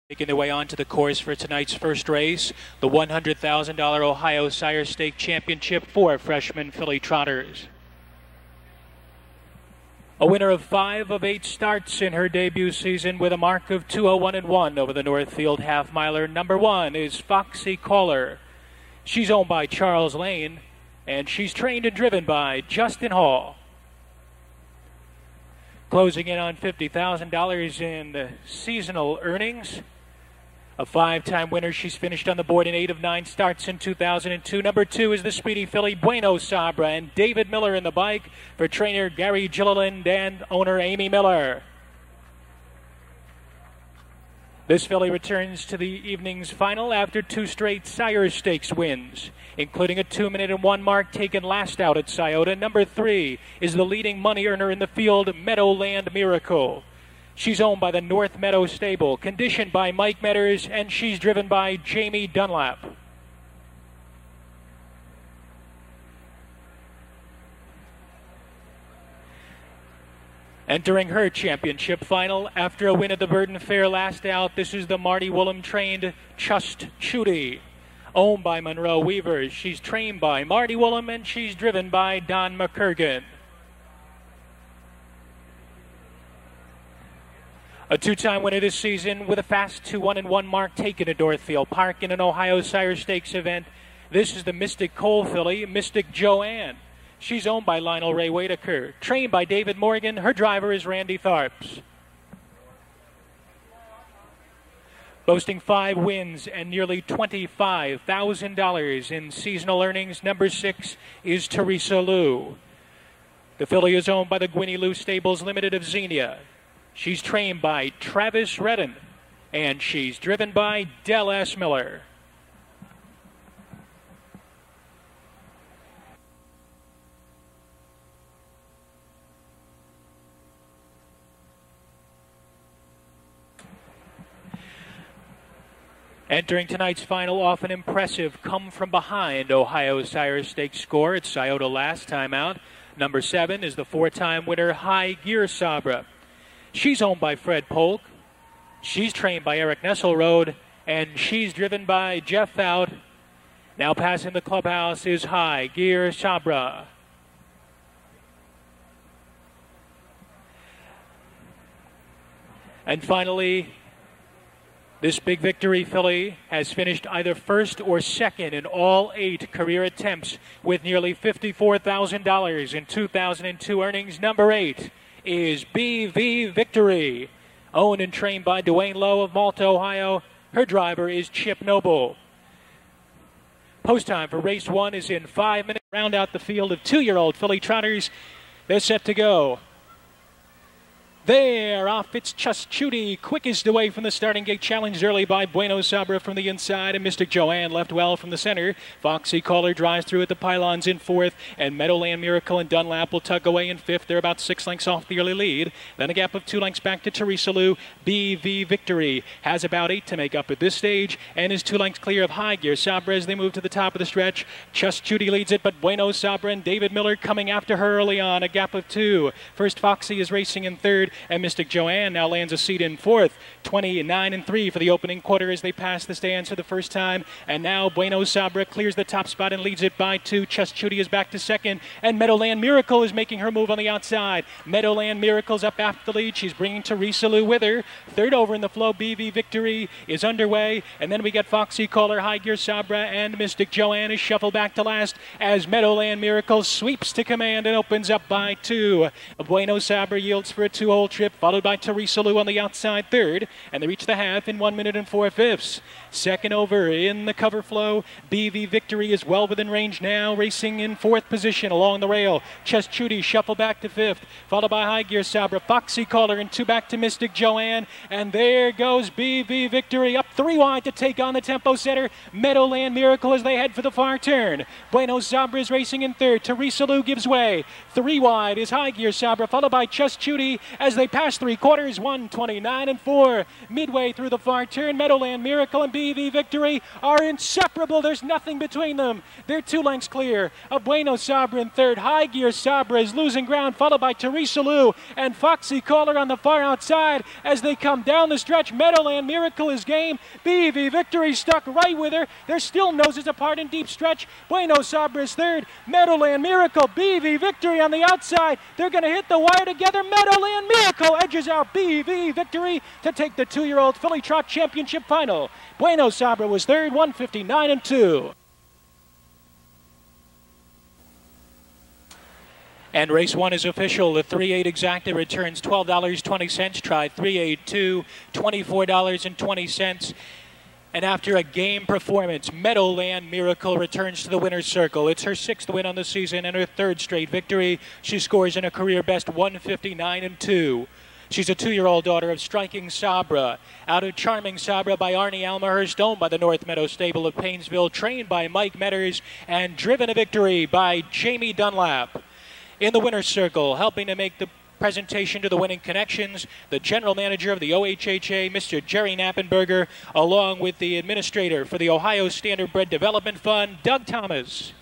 Making their way onto the course for tonight's first race, the $100,000 Ohio Sire Stake Championship for freshman filly trotters. A winner of 5 of 8 starts in her debut season with a mark of 2:01 over the Northfield half-miler. Number 1 is Foxy Caller. She's owned by Charles Lane, and she's trained and driven by Justin Hall. Closing in on $50,000 in seasonal earnings. A 5-time winner, she's finished on the board in 8 of 9 starts in 2002. Number 2 is the speedy filly Bueno Sabra, and David Miller in the bike for trainer Gary Gilliland and owner Amy Miller. This filly returns to the evening's final after 2 straight Sire Stakes wins, including a 2-minute and 1 mark taken last out at Scioto. Number 3 is the leading money earner in the field, Meadowland Miracle. She's owned by the North Meadow Stable, conditioned by Mike Metters, and she's driven by Jamie Dunlap. Entering her championship final after a win at the Burden Fair last out, this is the Marty Woolham-trained Just Chudy, owned by Monroe Weaver. She's trained by Marty Woolham, and she's driven by Don McCurgan. A 2-time winner this season with a fast 2-1-1 mark taken at Northfield Park in an Ohio Sire Stakes event. This is the Mystic Cole filly, Mystic Joanne. She's owned by Lionel Ray Whitaker, trained by David Morgan. Her driver is Randy Tharps. Boasting 5 wins and nearly $25,000 in seasonal earnings, number 6 is Teresa Lou. The filly is owned by the Gwynnie Lou Stables Limited of Xenia. She's trained by Travis Redden, and she's driven by Del S. Miller. Entering tonight's final off an impressive come-from-behind Ohio Sire Stakes score at Scioto last time out. Number 7 is the 4-time winner High Gear Sabra. She's owned by Fred Polk. She's trained by Eric Nesselrode, and she's driven by Jeff Fout. Now passing the clubhouse is High Gear Sabra. And finally, this Big Victory filly has finished either first or second in all 8 career attempts with nearly $54,000 in 2002 earnings. Number 8 is BV Victory, owned and trained by Dwayne Lowe of Malta, Ohio. Her driver is Chip Noble. Post time for race 1 is in 5 minutes. Round out the field of 2-year-old filly trotters. They're set to go. There, off it's Just Chudy, quickest away from the starting gate, challenged early by Bueno Sabra from the inside, and Mystic Joanne left well from the center. Foxy Caller drives through at the pylons in 4th, and Meadowland Miracle and Dunlap will tug away in 5th. They're about 6 lengths off the early lead. Then a gap of 2 lengths back to Teresa Lou. BV Victory has about 8 to make up at this stage, and is 2 lengths clear of High Gear Sabra as they move to the top of the stretch. Just Chudy leads it, but Bueno Sabra and David Miller coming after her early on, a gap of 2. First Foxy is racing in 3rd, and Mystic Joanne now lands a seat in 4th. 29-3 for the opening quarter as they pass the stands for the first time. And now Bueno Sabra clears the top spot and leads it by 2. Just Chudy is back to 2nd, and Meadowland Miracle is making her move on the outside. Meadowland Miracle's up after the lead. She's bringing Teresa Lou with her. 3rd over in the flow, BV Victory is underway, and then we get Foxy Caller, High Gear Sabra, and Mystic Joanne is shuffled back to last as Meadowland Miracle sweeps to command and opens up by 2. Bueno Sabra yields for a 2-hole trip, followed by Teresa Lou on the outside 3rd, and they reach the half in 1 minute and 4/5. 2nd over in the cover flow, BV Victory is well within range now, racing in 4th position along the rail. Just Chudy shuffle back to 5th, followed by High Gear Sabra, Foxy Caller, and 2 back to Mystic Joanne, and there goes BV Victory up 3 wide to take on the tempo setter Meadowland Miracle as they head for the far turn. Bueno Sabra is racing in 3rd, Teresa Lou gives way. 3 wide is High Gear Sabra, followed by Just Chudy as as they pass three quarters, 129-4. Midway through the far turn, Meadowland Miracle and BV Victory are inseparable. There's nothing between them. They're 2 lengths clear of Bueno Sabra in third. High Gear Sabra is losing ground, followed by Teresa Lou and Foxy Caller on the far outside. As they come down the stretch, Meadowland Miracle is game. BV Victory stuck right with her. They're still noses apart in deep stretch. Bueno Sabra is third. Meadowland Miracle, BV Victory on the outside. They're going to hit the wire together. Meadowland Miracle edges out BV Victory to take the 2-year-old Filly Trot Championship final. Bueno Sabra was third, 159-2. And race 1 is official. The 3-8 exacta returns $12.20. Try 3-8-2, $24.20. And after a game performance, Meadowland Miracle returns to the winner's circle. It's her 6th win on the season and her 3rd straight victory. She scores in a career best 159-2. She's a 2-year-old daughter of Striking Sabra, out of Charming Sabra by Arnie Almahurst, owned by the North Meadow Stable of Painesville, trained by Mike Metters, and driven to victory by Jamie Dunlap. In the winner's circle, helping to make the presentation to the winning connections, the general manager of the OHHA, Mr. Jerry Knappenberger, along with the administrator for the Ohio Standardbred Development Fund, Doug Thomas.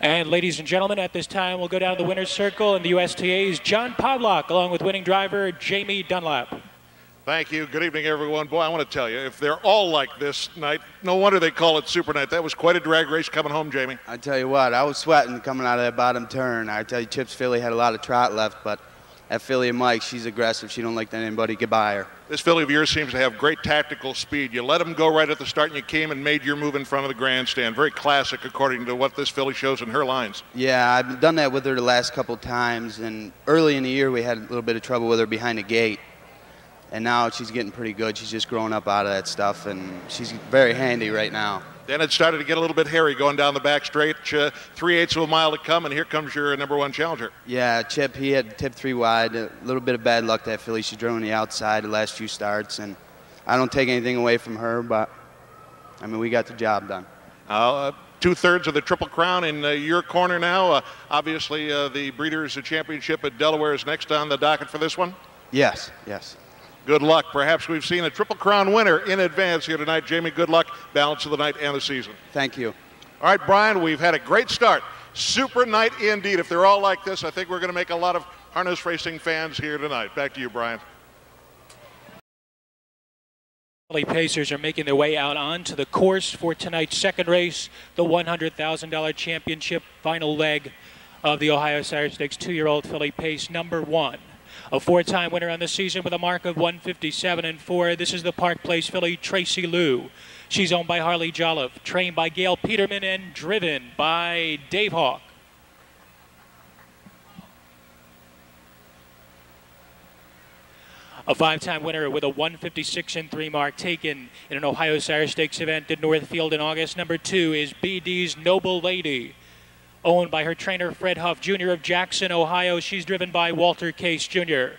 And ladies and gentlemen, at this time, we'll go down to the winner's circle in the USTA's John Pavlock, along with winning driver Jamie Dunlap. Thank you. Good evening, everyone. Boy, I want to tell you, if they're all like this night, no wonder they call it Super Night. That was quite a drag race coming home, Jamie. I tell you what, I was sweating coming out of that bottom turn. I tell you, Chip's filly had a lot of trot left, but that filly of Mike, she's aggressive. She don't like that anybody get by her. This filly of yours seems to have great tactical speed. You let them go right at the start, and you came and made your move in front of the grandstand. Very classic, according to what this filly shows in her lines. Yeah, I've done that with her the last couple times, and early in the year we had a little bit of trouble with her behind the gate. And now she's getting pretty good. She's just growing up out of that stuff, and she's very handy right now. Then it started to get a little bit hairy going down the back straight. 3/8 of a mile to come, and here comes your #1 challenger. Yeah, Chip, he had tipped 3 wide. A little bit of bad luck, that filly. She drove on the outside the last few starts, and I don't take anything away from her, but, I mean, we got the job done. 2/3 of the Triple Crown in your corner now. Obviously, the Breeders' Championship at Delaware is next on the docket for this one. Yes, yes. Good luck. Perhaps we've seen a Triple Crown winner in advance here tonight. Jamie, good luck. Balance of the night and the season. Thank you. All right, Brian, we've had a great start. Super night indeed. If they're all like this, I think we're going to make a lot of harness racing fans here tonight. Back to you, Brian. Pacers are making their way out onto the course for tonight's second race, the $100,000 championship final leg of the Ohio Sire Stakes 2-year-old filly Pace #1. A 4-time winner on the season with a mark of 157-4. This is the Park Place filly Tracy Lou. She's owned by Harley Jolliffe, trained by Gail Peterman, and driven by Dave Hawk. A 5-time winner with a 156-3 mark taken in an Ohio Sire Stakes event at Northfield in August. #2 is BD's Noble Lady. Owned by her trainer, Fred Huff Jr. of Jackson, Ohio. She's driven by Walter Case Jr.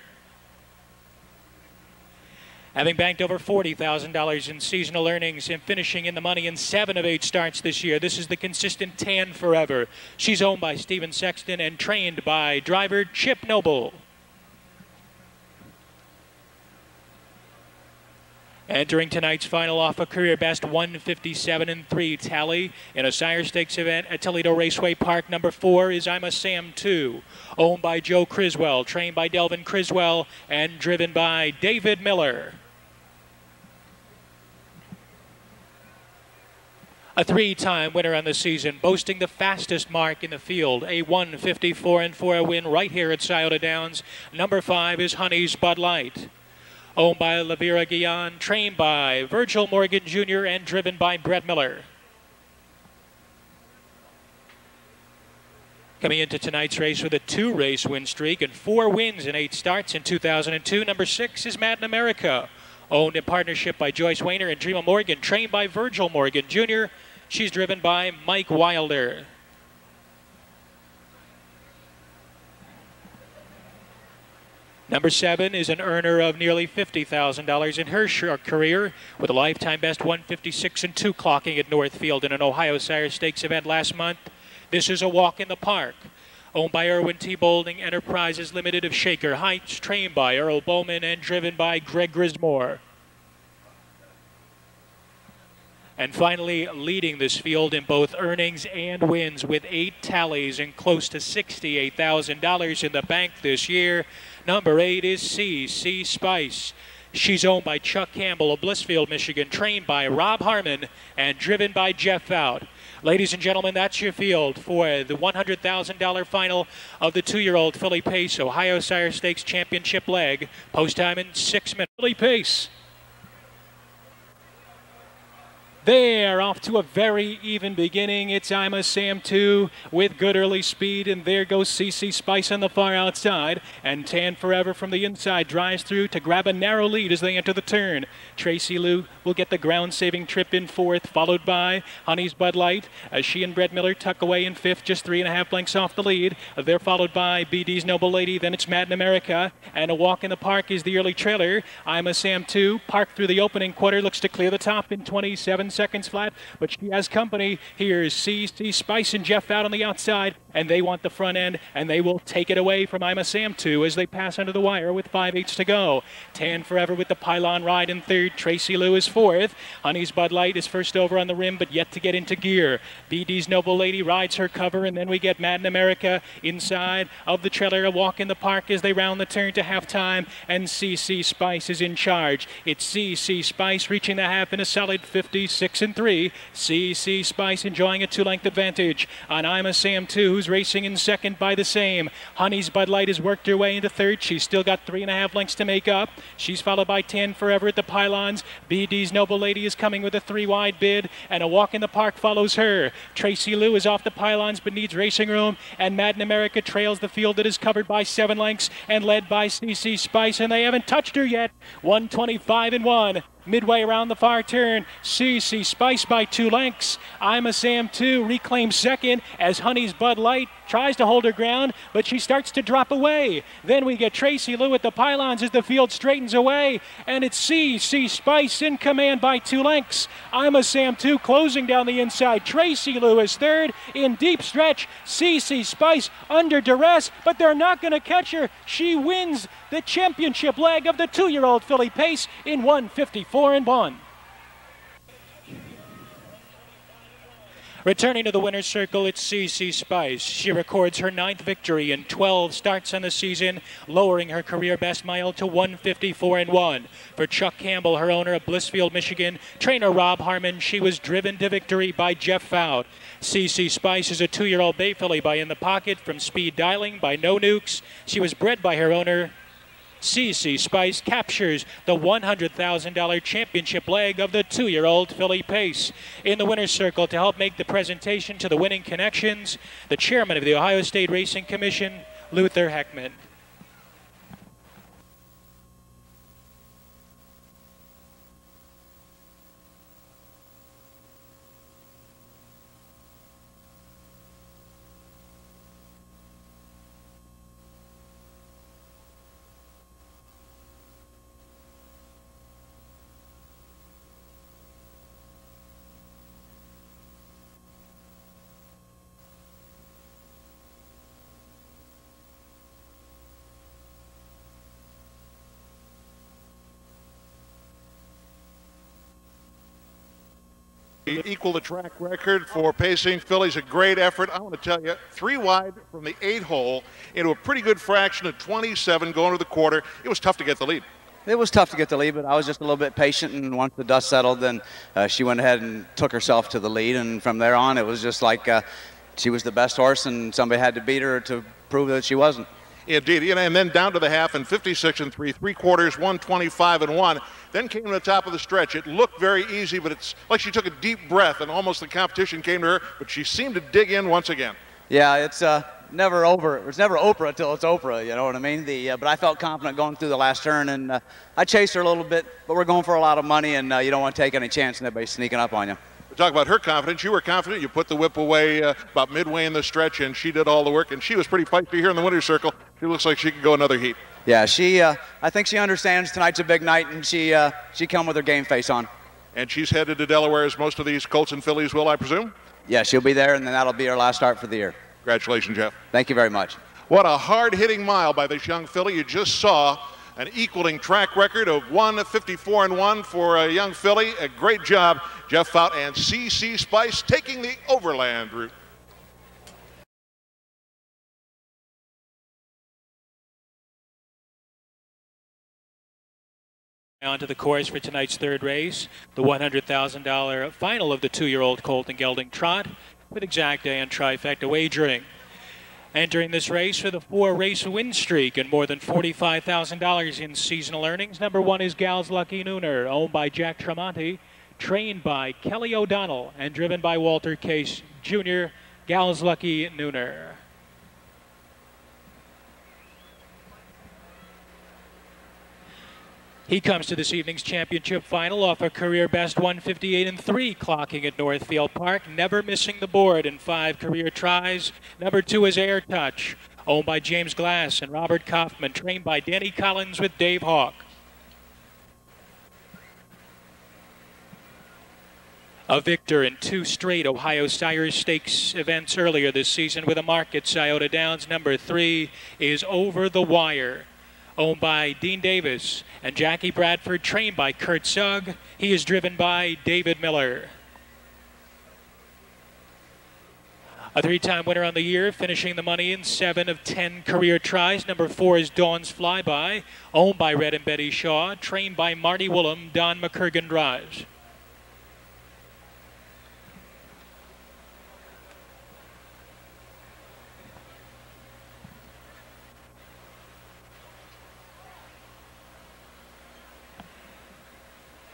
Having banked over $40,000 in seasonal earnings and finishing in the money in 7 of 8 starts this year, this is the consistent Tan Forever. She's owned by Steven Sexton and trained by driver Chip Noble. Entering tonight's final off a career best 157-3 tally in a Sire Stakes event at Toledo Raceway Park. #4 is I'm a Sam 2, owned by Joe Criswell, trained by Delvin Criswell, and driven by David Miller. A 3-time winner on the season, boasting the fastest mark in the field, a 154-4 win right here at Scioto Downs. #5 is Honey's Bud Light. Owned by Lavira Guillen, trained by Virgil Morgan Jr. and driven by Brett Miller. Coming into tonight's race with a 2-race win streak and 4 wins in 8 starts in 2002. #6 is Madden America. Owned in partnership by Joyce Wayner and Dreama Morgan, trained by Virgil Morgan Jr. She's driven by Mike Wilder. Number 7 is an earner of nearly $50,000 in her career with a lifetime best 156 and 2 clocking at Northfield in an Ohio Sire Stakes event last month. This is a walk in the park. Owned by Irwin T. Boulding Enterprises Limited of Shaker Heights, trained by Earl Bowman and driven by Greg Grismore. And finally, leading this field in both earnings and wins with 8 tallies and close to $68,000 in the bank this year. Number 8 is C.C. Spice. She's owned by Chuck Campbell of Blissfield, Michigan, trained by Rob Harmon and driven by Jeff Fout. Ladies and gentlemen, that's your field for the $100,000 final of the 2-year-old Filly Pace Ohio Sire Stakes Championship leg. Post time in 6 minutes. Filly Pace. They're off to a very even beginning. It's I'm a Sam 2 with good early speed, and there goes CC Spice on the far outside, and Tan Forever from the inside drives through to grab a narrow lead as they enter the turn. Tracy Lou will get the ground-saving trip in 4th, followed by Honey's Bud Light. She and Brett Miller tuck away in 5th, just 3.5 lengths off the lead. They're followed by BD's Noble Lady, then it's Mad in America, and a walk in the park is the early trailer. I'm a Sam 2, parked through the opening quarter, looks to clear the top in 27 seconds flat, but she has company. Here's C.C. Spice and Jeff Out on the outside, and they want the front end, and they will take it away from I'm a Sam 2 as they pass under the wire with 5/8 to go. Tan Forever with the pylon ride in 3rd. Tracy Lou is 4th. Honey's Bud Light is first over on the rim, but yet to get into gear. BD's Noble Lady rides her cover, and then we get Mad in America inside of the trailer. A walk in the park as they round the turn to halftime, and C.C. Spice is in charge. It's C.C. Spice reaching the half in a solid 56-3. C.C. Spice enjoying a 2-length advantage on I'm a Sam 2, who's racing in 2nd by the same. Honey's Bud Light has worked her way into 3rd. She's still got 3.5 lengths to make up. She's followed by Tan Forever at the pylons. BD's Noble Lady is coming with a 3-wide bid, and a walk in the park follows her. Tracy Lou is off the pylons but needs racing room, and Mad in America trails the field that is covered by 7 lengths and led by C.C. Spice, and they haven't touched her yet. 125-1. Midway around the far turn, C.C. Spice by 2 lengths. I'm a Sam 2 reclaims 2nd as Honey's Bud Light tries to hold her ground, but she starts to drop away. Then we get Tracy Lou at the pylons as the field straightens away, and it's C.C. Spice in command by 2 lengths. I'm a Sam 2 closing down the inside. Tracy Lou is 3rd in deep stretch. C.C. Spice under duress, but they're not going to catch her. She wins the championship leg of the 2-year-old Filly Pace in 154-1. Returning to the winner's circle, it's C.C. Spice. She records her 9th victory in 12 starts on the season, lowering her career best mile to 154-1. For Chuck Campbell, her owner of Blissfield, Michigan, trainer Rob Harmon, she was driven to victory by Jeff Fout. C.C. Spice is a 2-year-old bay filly by In the Pocket from Speed Dialing by No Nukes. She was bred by her owner. C.C. Spice captures the $100,000 championship leg of the 2-year-old Filly Pace. In the winner's circle to help make the presentation to the winning connections, the chairman of the Ohio State Racing Commission, Luther Heckman. Equal the track record for pacing fillies. A great effort. I want to tell you, 3 wide from the 8 hole into a pretty good fraction of 27 going to the quarter. It was tough to get the lead. It was tough to get the lead, but I was just a little bit patient, and once the dust settled, then she went ahead and took herself to the lead, and from there on it was just like she was the best horse, and somebody had to beat her to prove that she wasn't. Indeed, and then down to the half in 56-3, 3/4, 125-1. Then came to the top of the stretch. It looked very easy, but it's like she took a deep breath, and almost the competition came to her, but she seemed to dig in once again. Yeah, it's never over. It's never Oprah until it's Oprah, you know what I mean? But I felt confident going through the last turn, and I chased her a little bit, but we're going for a lot of money, and you don't want to take any chance in anybody sneaking up on you. Talk about her confidence. You were confident. You put the whip away about midway in the stretch, and she did all the work, and she was pretty feisty here in the winner's circle. She looks like she could go another heat. Yeah, I think she understands tonight's a big night, and she come with her game face on. And she's headed to Delaware, as most of these colts and fillies will, I presume? Yeah, she'll be there, and then that'll be her last start for the year. Congratulations, Jeff. Thank you very much. What a hard-hitting mile by this young filly. You just saw an equaling track record of 1:54.1 for a young filly. A great job, Jeff Fout and CC Spice taking the overland route. On to the course for tonight's third race, the $100,000 final of the 2-year-old colt and gelding trot with exact and trifecta wagering. Entering this race for the 4-race win streak and more than $45,000 in seasonal earnings. Number 1 is Gal's Lucky Nooner, owned by Jack Tremonti, trained by Kelly O'Donnell, and driven by Walter Case Jr. Gal's Lucky Nooner. He comes to this evening's championship final off a career best 158.3, clocking at Northfield Park, never missing the board in 5 career tries. Number 2 is Air Touch, owned by James Glass and Robert Kaufman, trained by Danny Collins with Dave Hawk. A victor in 2 straight Ohio Sires Stakes events earlier this season with a mark at Scioto Downs. Number 3 is Over the Wire, owned by Dean Davis and Jackie Bradford, trained by Kurt Sugg. He is driven by David Miller. A 3-time winner on the year, finishing the money in 7 of 10 career tries. Number 4 is Dawn's Flyby, owned by Red and Betty Shaw, trained by Marty Woolham. Don McCurgan drives.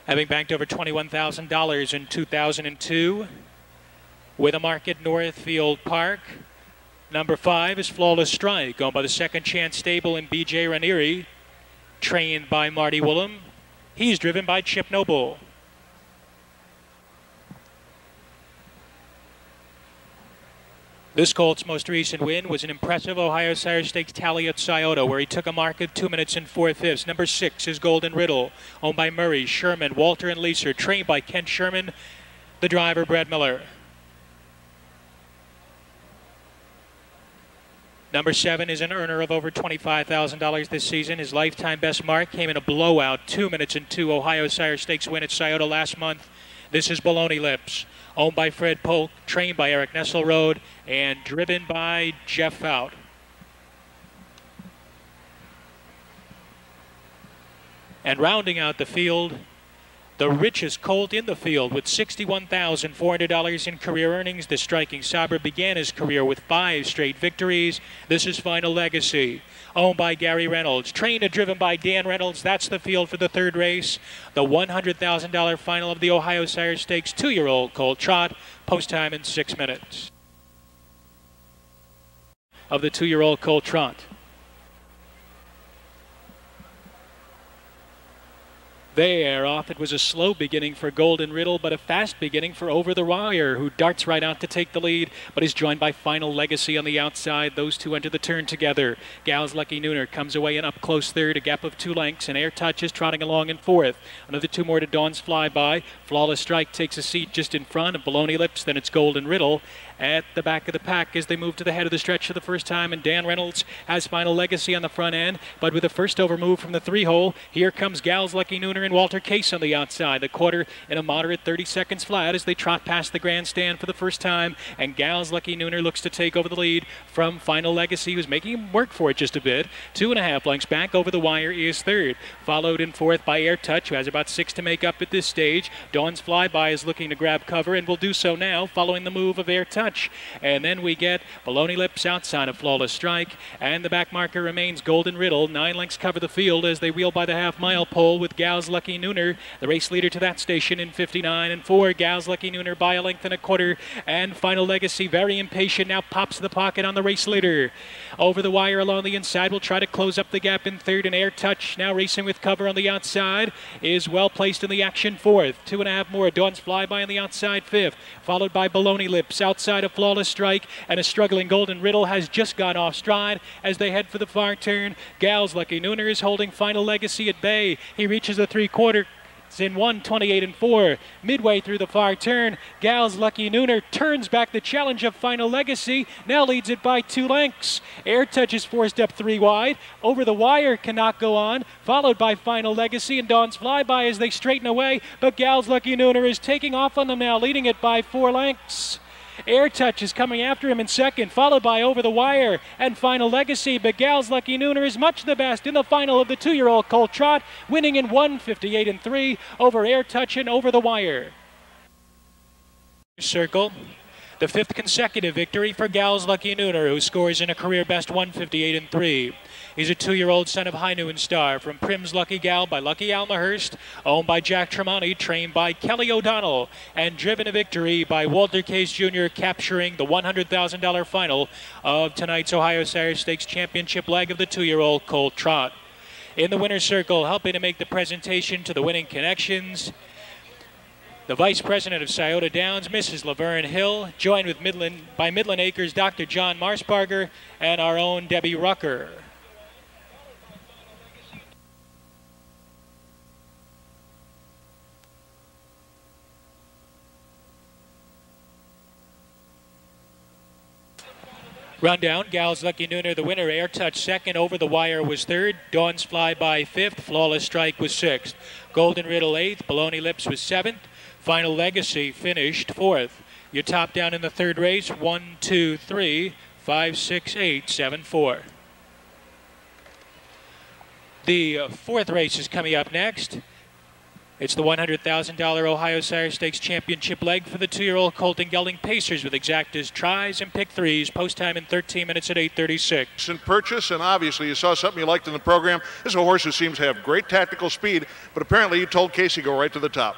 Having banked over $21,000 in 2002 with a mark at Northfield Park. Number 5 is Flawless Strike, owned by the Second Chance Stable in B.J. Ranieri, trained by Marty Woolham. He's driven by Chip Noble. This colt's most recent win was an impressive Ohio Sires Stakes tally at Scioto, where he took a mark of 2 minutes and 4/5. Number 6 is Golden Riddle, owned by Murray, Sherman, Walter, and Leeser, trained by Kent Sherman, the driver Brad Miller. Number 7 is an earner of over $25,000 this season. His lifetime best mark came in a blowout 2 minutes and 2 Ohio Sires Stakes win at Scioto last month. This is Baloney Lips, owned by Fred Polk, trained by Eric Nesselrode, and driven by Jeff Fout. And rounding out the field, the richest colt in the field with $61,400 in career earnings. The striking Sabre began his career with 5 straight victories. This is Final Legacy, owned by Gary Reynolds, trained and driven by Dan Reynolds. That's the field for the third race, the $100,000 final of the Ohio Sires Stakes 2-year-old colt trot, post time in 6 minutes. Of the 2-year-old colt trot. There, off it was a slow beginning for Golden Riddle, but a fast beginning for Over the Wire, who darts right out to take the lead, but is joined by Final Legacy on the outside. Those two enter the turn together. Gal's Lucky Nooner comes away and up close third, a gap of 2 lengths, and Air Touch is trotting along in fourth. Another 2 more to Dawn's Flyby. Flawless Strike takes a seat just in front of Baloney Lips, then it's Golden Riddle at the back of the pack as they move to the head of the stretch for the first time, and Dan Reynolds has Final Legacy on the front end, but with a first over move from the 3-hole, here comes Gal's Lucky Nooner and Walter Case on the outside. The quarter in a moderate 30 seconds flat as they trot past the grandstand for the first time, and Gal's Lucky Nooner looks to take over the lead from Final Legacy, who's making him work for it just a bit. 2.5 lengths back. Over the Wire is third, followed in fourth by Air Touch, who has about 6 to make up at this stage. Dawn's Flyby is looking to grab cover and will do so now, following the move of Air Touch. And then we get Baloney Lips outside of Flawless Strike, and the back marker remains Golden Riddle. 9 lengths cover the field as they wheel by the half-mile pole with Gal's Lucky Nooner, the race leader to that station, in 59-4. Gal's Lucky Nooner by a length and a quarter, and Final Legacy, very impatient, now pops the pocket on the race leader. Over the Wire along the inside will try to close up the gap in third, and Air Touch, now racing with cover on the outside, is well placed in the action fourth. 2.5 more. Dawn's Flyby on the outside fifth, followed by Baloney Lips outside inside a Flawless Strike, and a struggling Golden Riddle has just gone off stride as they head for the far turn. Gal's Lucky Nooner is holding Final Legacy at bay. He reaches the three-quarter. It's in 1:28.4. Midway through the far turn, Gal's Lucky Nooner turns back the challenge of Final Legacy, now leads it by 2 lengths. Air Touch is forced up 3 wide. Over the Wire cannot go on, followed by Final Legacy and Dawn's Flyby as they straighten away, but Gal's Lucky Nooner is taking off on them now, leading it by 4 lengths. Air Touch is coming after him in second, followed by Over the Wire and Final Legacy, but Gal's Lucky Nooner is much the best in the final of the 2-year-old Colt Trot, winning in 1:58.3 over Air Touch and Over the Wire. Circle. The 5th consecutive victory for Gal's Lucky Nooner, who scores in a career best 1:58.3. He's a 2-year-old son of High Noon Star from Prim's Lucky Gal by Lucky Almahurst, owned by Jack Tremonti, trained by Kelly O'Donnell, and driven to victory by Walter Case Jr., capturing the $100,000 final of tonight's Ohio Sire Stakes Championship leg of the 2-year-old Colt Trot. In the winner's circle, helping to make the presentation to the winning connections, the Vice President of Scioto Downs, Mrs. Laverne Hill, joined with Midland Acres Dr. John Marsbarger, and our own Debbie Rucker. Rundown, Gal's Lucky Nooner, the winner. Air Touch second, Over the Wire was third. Dawn's Flyby fifth. Flawless Strike was sixth. Golden Riddle eighth. Baloney Lips was seventh. Final Legacy finished fourth. Your top down in the third race, 1, 2, 3, 5, 6, 8, 7, 4. The fourth race is coming up next. It's the $100,000 Ohio Sire Stakes Championship leg for the 2-year-old Colt and Gelding Pacers with exactas, tries, and pick threes. Post time in 13 minutes at 8:36. And purchase, and obviously you saw something you liked in the program. This is a horse who seems to have great tactical speed, but apparently you told Casey go right to the top.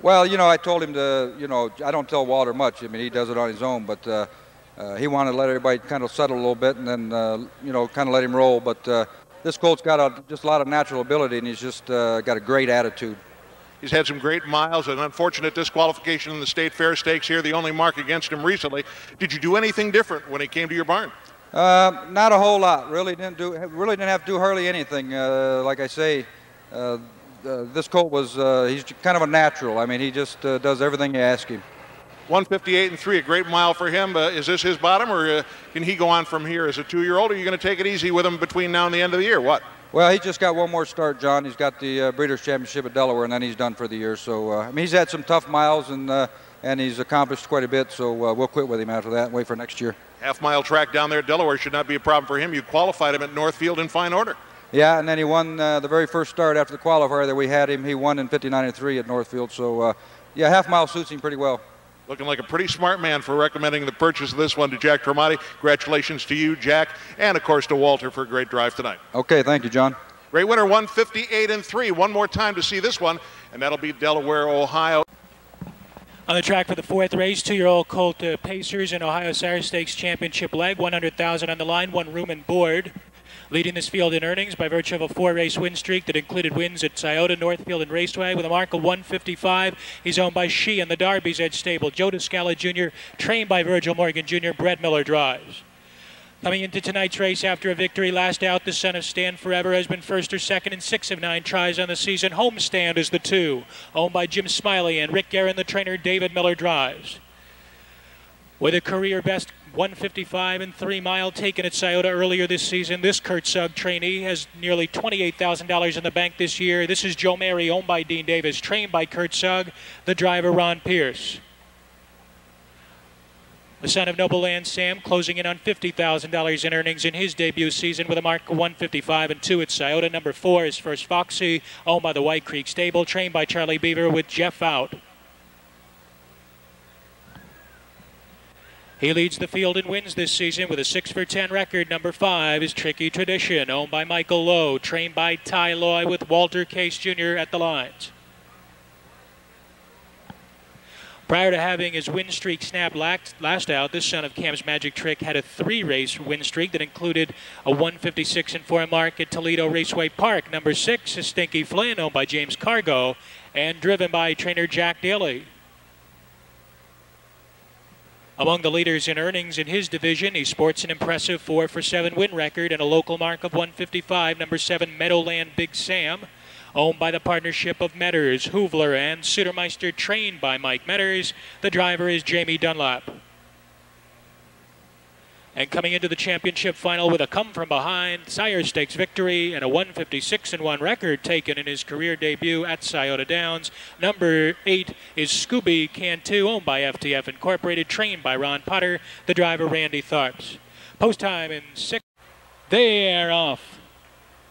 Well, you know, I told him to, you know, I don't tell Walter much. I mean, he does it on his own, but he wanted to let everybody kind of settle a little bit and then, you know, kind of let him roll. But this colt's got just a lot of natural ability, and he's just got a great attitude. He's had some great miles, an unfortunate disqualification in the State Fair Stakes here, the only mark against him recently. Did you do anything different when he came to your barn? Not a whole lot. Really didn't have to do hardly anything. Like I say, this colt was, he's kind of a natural. I mean, he just does everything you ask him. 1:58.3, a great mile for him. Is this his bottom, or can he go on from here as a 2-year-old? Or are you going to take it easy with him between now and the end of the year? What? Well, he's just got one more start, John. He's got the Breeders' Championship at Delaware, and then he's done for the year. So, I mean, he's had some tough miles, and he's accomplished quite a bit. So we'll quit with him after that and wait for next year. Half-mile track down there at Delaware should not be a problem for him. You qualified him at Northfield in fine order. Yeah, and then he won the very first start after the qualifier that we had him. He won in 59.3 at Northfield. So, yeah, half-mile suits him pretty well. Looking like a pretty smart man for recommending the purchase of this one to Jack Tremonti. Congratulations to you, Jack, and, of course, to Walter for a great drive tonight. Okay, thank you, John. Great winner, 1:58.3. One more time to see this one, and that'll be Delaware, Ohio. On the track for the fourth race, 2-year-old Colt Pacers in Ohio Sire Stakes Championship leg, $100,000 on the line, one room and board. Leading this field in earnings by virtue of a 4-race win streak that included wins at Scioto, Northfield, and Raceway with a mark of 155. He's owned by She and the Darby's Edge Stable. Joe Descala Jr., trained by Virgil Morgan Jr., Brett Miller drives. Coming into tonight's race after a victory last out, the son of Stand Forever has been first or second in 6 of 9 tries on the season. Homestand is the 2, owned by Jim Smiley, and Rick Guerin, the trainer, David Miller drives. With a career best 1:55.3 mile taken at Scioto earlier this season, this Kurt Sugg trainee has nearly $28,000 in the bank this year. This is Joe Mary, owned by Dean Davis, trained by Kurt Sugg, the driver Ron Pierce. The son of Noble Land Sam closing in on $50,000 in earnings in his debut season with a mark of 1:55.2 at Scioto. Number 4 is First Foxy, owned by the White Creek Stable, trained by Charlie Beaver with Jeff out. He leads the field in wins this season with a 6 for 10 record. Number 5 is Tricky Tradition, owned by Michael Lowe, trained by Ty Loy with Walter Case Jr. at the lines. Prior to having his win streak snapped last out, this son of Cam's Magic Trick had a 3-race win streak that included a 1:56.4 mark at Toledo Raceway Park. Number 6 is Stinky Flynn, owned by James Cargo and driven by trainer Jack Daly. Among the leaders in earnings in his division, he sports an impressive 4-for-7 win record and a local mark of 155, number 7 Meadowland Big Sam. Owned by the partnership of Metters, Hoovler, and Sutermeister, trained by Mike Metters. The driver is Jamie Dunlap. And coming into the championship final with a come-from-behind Sire Stakes victory and a 156-1 record taken in his career debut at Scioto Downs, number 8 is Scooby Cantu, owned by FTF Incorporated, trained by Ron Potter, the driver Randy Tharps. Post time in 6. They are off.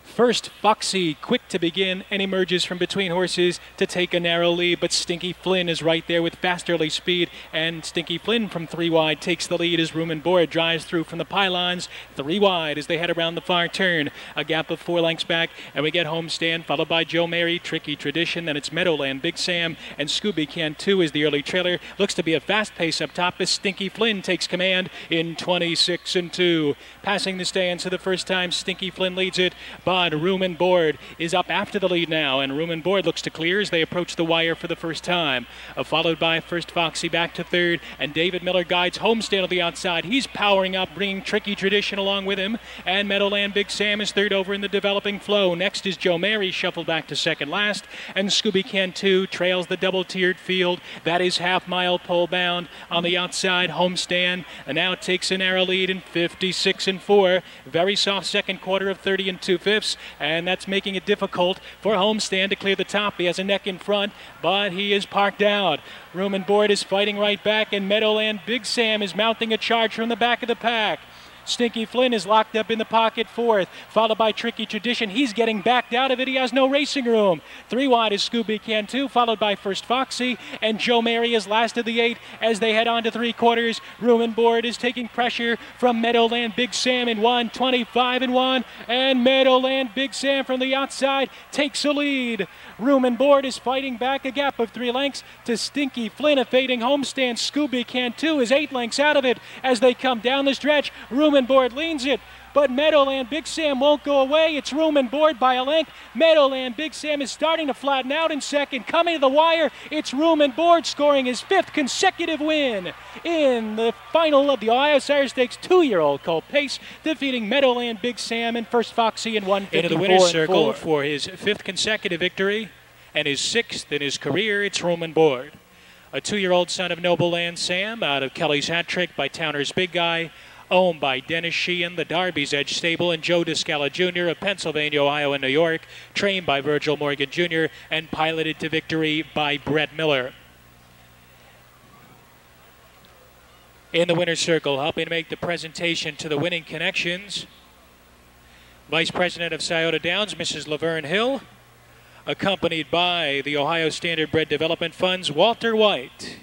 First, Foxy, quick to begin, and emerges from between horses to take a narrow lead, but Stinky Flynn is right there with fast early speed, and Stinky Flynn from 3 wide takes the lead as Room and Board drives through from the pylons, 3 wide as they head around the far turn. A gap of 4 lengths back, and we get Homestand, followed by Joe Mary, Tricky Tradition, then it's Meadowland, Big Sam, and Scooby Cantu is the early trailer. Looks to be a fast pace up top as Stinky Flynn takes command in 26-2. Passing the stands for the first time, Stinky Flynn leads it, but Room and Board is up after the lead now, and Room and Board looks to clear as they approach the wire for the first time. Followed by first Foxy back to third, and David Miller guides Homestand on the outside. He's powering up, bringing Tricky Tradition along with him, and Meadowland Big Sam is third over in the developing flow. Next is Joe Mary, shuffled back to second last, and Scooby Cantu trails the double-tiered field. That is half-mile pole bound on the outside. Homestand and now takes a narrow lead in 56-4. Very soft second quarter of 30 2/5. And that's making it difficult for Homestand to clear the top. He has a neck in front, but he is parked out. Room and Board is fighting right back, and Meadowland Big Sam is mounting a charge from the back of the pack. Stinky Flynn is locked up in the pocket fourth, followed by Tricky Tradition. He's getting backed out of it. He has no racing room. 3 wide is Scooby Cantu, followed by first Foxy, and Joe Mary is last of the 8 as they head on to 3/4. Room and Board is taking pressure from Meadowland Big Sam in 125-1, and Meadowland Big Sam from the outside takes a lead. Room and Board is fighting back a gap of 3 lengths to Stinky Flynn, evading Homestand. Scooby Cantu is 8 lengths out of it as they come down the stretch. Room and Board leans it, but Meadowland Big Sam won't go away. It's Room and Board by a length. Meadowland Big Sam is starting to flatten out in second. Coming to the wire, it's Room and Board scoring his 5th consecutive win in the final of the Ohio Sire Stakes 2-year-old Colt Pace, defeating Meadowland Big Sam and first Foxy in 154. Into the winner's circle for his 5th consecutive victory and his 6th in his career, it's Room and Board. A 2-year-old son of Noble Land Sam out of Kelly's Hat Trick by Towner's Big Guy, owned by Dennis Sheehan, the Darby's Edge Stable, and Joe Descala Jr. of Pennsylvania, Ohio, and New York, trained by Virgil Morgan Jr. and piloted to victory by Brett Miller. In the winner's circle, helping to make the presentation to the winning connections, Vice President of Scioto Downs, Mrs. Laverne Hill, accompanied by the Ohio Standard Bred Development Fund's Walter White.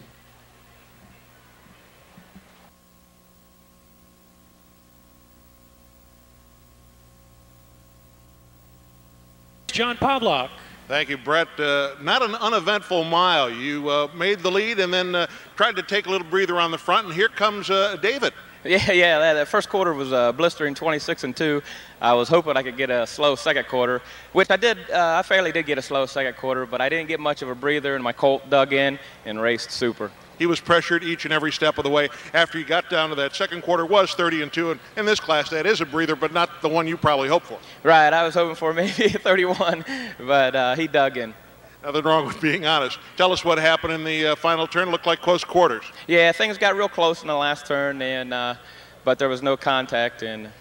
John Pavlok. Thank you, Brett. Not an uneventful mile. You made the lead and then tried to take a little breather on the front, and here comes David. Yeah, that first quarter was blistering 26-2. I was hoping I could get a slow second quarter, which I did. I fairly did get a slow second quarter, but I didn't get much of a breather, and my colt dug in and raced super. He was pressured each and every step of the way. After he got down to that second quarter, was 30-2, and in this class, that is a breather, but not the one you probably hoped for. Right, I was hoping for maybe 31, but he dug in. Nothing wrong with being honest. Tell us what happened in the final turn. Looked like close quarters. Yeah, things got real close in the last turn, and but there was no contact, and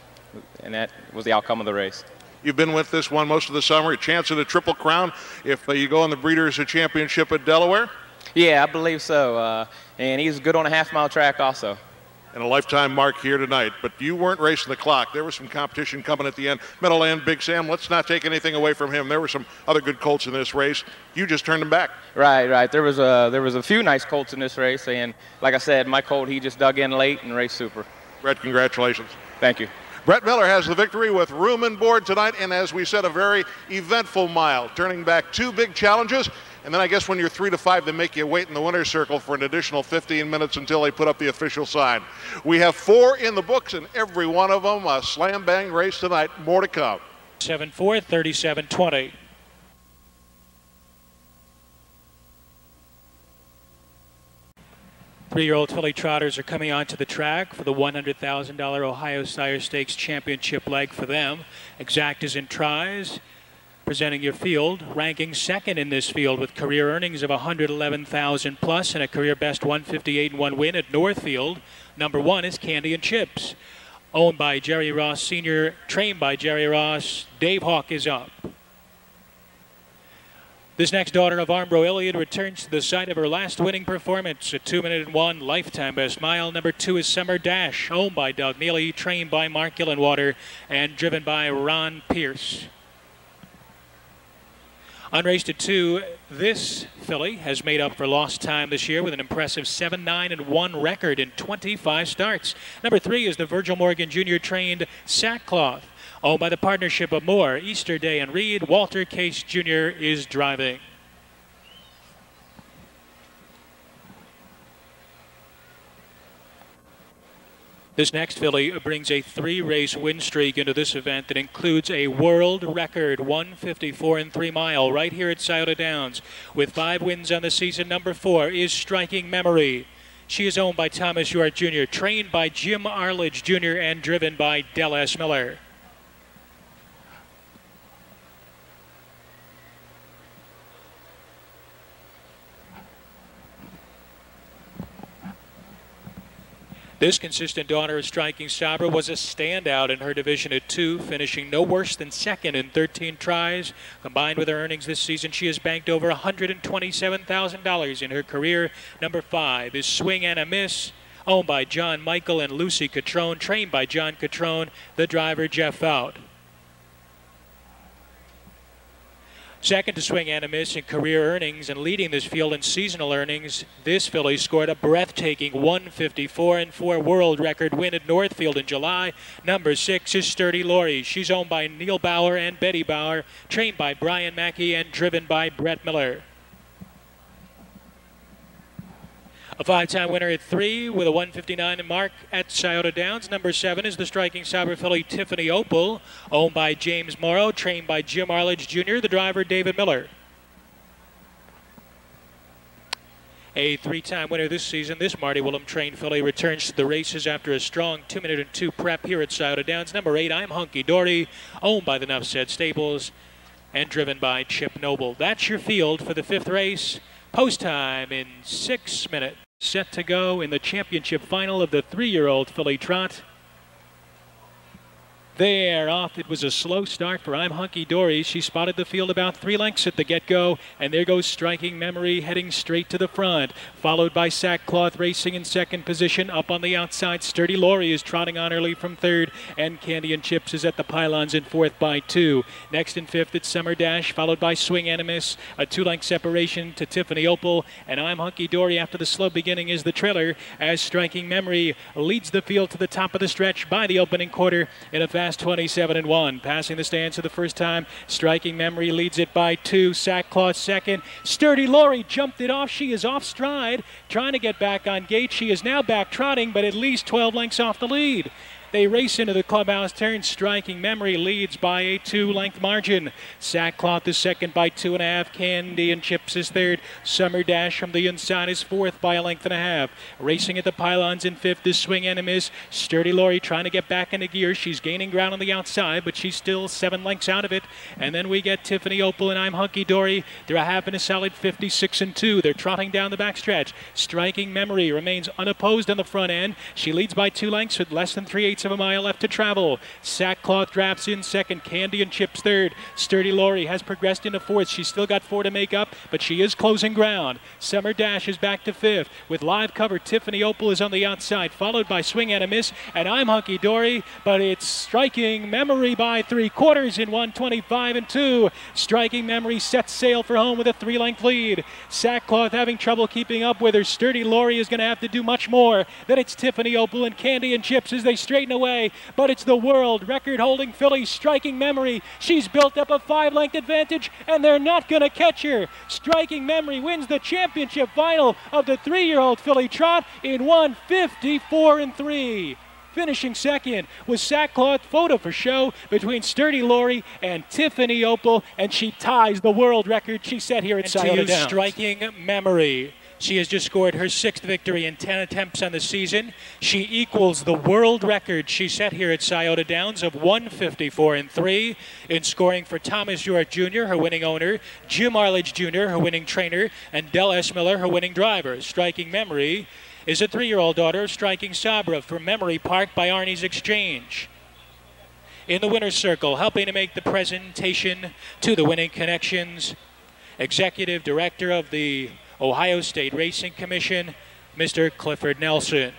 that was the outcome of the race. You've been with this one most of the summer. A chance at a Triple Crown if you go on the Breeders' Championship at Delaware? Yeah, I believe so. And he's good on a half-mile track also. And a lifetime mark here tonight. But you weren't racing the clock. There was some competition coming at the end. Meadowland Big Sam, let's not take anything away from him. There were some other good colts in this race. You just turned them back. Right. There was a few nice colts in this race. And like I said, my colt, he just dug in late and raced super. Brett, congratulations. Thank you. Brett Miller has the victory with Room and Board tonight. And as we said, a very eventful mile. Turning back 2 big challenges. And then I guess when you're 3 to 5, they make you wait in the winner's circle for an additional 15 minutes until they put up the official sign. We have 4 in the books, and every one of them a slam-bang race tonight. More to come. 7-4, 37-20. 3-year-old filly trotters are coming onto the track for the $100,000 Ohio Sire Stakes Championship leg for them. Exact is in tries. Presenting your field, ranking second in this field with career earnings of $111,000 plus and a career best 158 and 1 win at Northfield. Number 1 is Candy and Chips. Owned by Jerry Ross Sr., trained by Jerry Ross. Dave Hawk is up. This next daughter of Armbro Elliott returns to the site of her last winning performance, a 2-minute-1 lifetime best mile. Number 2 is Summer Dash, owned by Doug Neely, trained by Mark Gillenwater, and driven by Ron Pierce. Unraced at 2, this filly has made up for lost time this year with an impressive 7-9 and 1 record in 25 starts. Number 3 is the Virgil Morgan Jr. trained Sackcloth, owned by the partnership of Moore, Easterday, and Reed. Walter Case Jr. is driving. This next filly brings a 3-race win streak into this event that includes a world record 154 and 3 mile right here at Scioto Downs. With 5 wins on the season, number 4 is Striking Memory. She is owned by Thomas York Jr., trained by Jim Arledge Jr., and driven by Del S. Miller. This consistent daughter of Striking Sabra was a standout in her division at 2, finishing no worse than second in 13 tries. Combined with her earnings this season, she has banked over $127,000 in her career. Number 5 is Swing and a Miss, owned by John Michael and Lucy Catrone, trained by John Catrone, the driver Jeff Out. Second to Swing and a Miss in career earnings and leading this field in seasonal earnings, this filly scored a breathtaking 154 and 4 world record win at Northfield in July. Number 6 is Sturdy Laurie. She's owned by Neil Bauer and Betty Bauer, trained by Brian Mackey and driven by Brett Miller. A 5-time winner at 3 with a 159 mark at Scioto Downs. Number 7 is the Striking Sabra filly Tiffany Opal, owned by James Morrow, trained by Jim Arledge Jr., the driver David Miller. A 3-time winner this season, this Marty Willem trained filly returns to the races after a strong 2-minute-2 prep here at Scioto Downs. Number 8, I'm Hunky Dory, owned by the Nuff Said Stables and driven by Chip Noble. That's your field for the 5th race. Post time in 6 minutes. Set to go in the championship final of the 3-year-old filly trot. They're off. It was a slow start for I'm Hunky Dory. She spotted the field about 3 lengths at the get-go, and there goes Striking Memory heading straight to the front, followed by Sackcloth racing in second position. Up on the outside, Sturdy Laurie is trotting on early from 3rd, and Candy and Chips is at the pylons in 4th by 2. Next in 5th, it's Summer Dash, followed by Swing Animus, a 2-length separation to Tiffany Opal, and I'm Hunky Dory after the slow beginning is the trailer as Striking Memory leads the field to the top of the stretch by the opening quarter in a fast 27 and 1. Passing the stands for the first time, Striking Memory leads it by 2. Sackcloth second. Sturdy Laurie jumped it off. She is off stride, trying to get back on gate. She is now back trotting, but at least 12 lengths off the lead. They race into the clubhouse turn. Striking Memory leads by a 2-length margin. Sackcloth is second by 2.5. Candy and Chips is third. Summer Dash from the inside is 4th by 1.5 lengths. Racing at the pylons in 5th is Swing Animus. Sturdy Laurie trying to get back into gear. She's gaining ground on the outside, but she's still 7 lengths out of it. And then we get Tiffany Opal and I'm Hunky Dory. They're a half and a solid 56 and 2. They're trotting down the backstretch. Striking Memory remains unopposed on the front end. She leads by 2 lengths with less than 3/8 of a mile left to travel. Sackcloth drafts in second. Candy and Chips third. Sturdy Laurie has progressed into 4th. She's still got 4 to make up, but she is closing ground. Summer Dash is back to 5th. With live cover, Tiffany Opal is on the outside, followed by Swing Animus, and I'm Hunky Dory, but it's Striking Memory by 3/4 in 125 and 2. Striking Memory sets sail for home with a 3-length lead. Sackcloth having trouble keeping up with her. Sturdy Laurie is going to have to do much more. Then it's Tiffany Opal and Candy and Chips as they straighten away. But it's the world record-holding filly Striking Memory. She's built up a 5-length advantage, and they're not going to catch her. Striking Memory wins the championship final of the 3-year-old filly trot in 154 and 3. Finishing second was Sackcloth photo for show between Sturdy Laurie and Tiffany Opal, and she ties the world record she set here at Scioto Downs. Striking Memory. She has just scored her 6th victory in 10 attempts on the season. She equals the world record she set here at Scioto Downs of 154-3 in scoring for Thomas York Jr., her winning owner, Jim Arledge Jr., her winning trainer, and Del S. Miller, her winning driver. Striking Memory is a 3-year-old daughter of Striking Sabra from Memory Park by Arnie's Exchange. In the winner's circle, helping to make the presentation to the winning connections, Executive Director of the Ohio State Racing Commission, Mr. Clifford Nelson.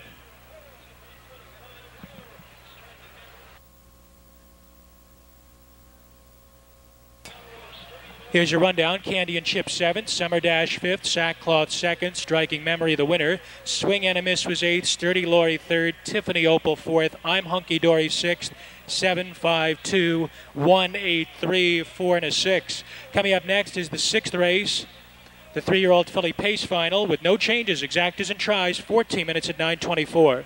Here's your rundown. Candy and Chip 7th, Summer Dash 5th, Sackcloth 2nd, Striking Memory the winner. Swing and a Miss was 8th, Sturdy Lori 3rd, Tiffany Opal 4th, I'm Hunky Dory 6th, 7, 5, 2, 1, 8, 3, 4, and a 6. Coming up next is the 6th race, the 3-year-old filly pace final with no changes, exactas and tries, 14 minutes at 9:24.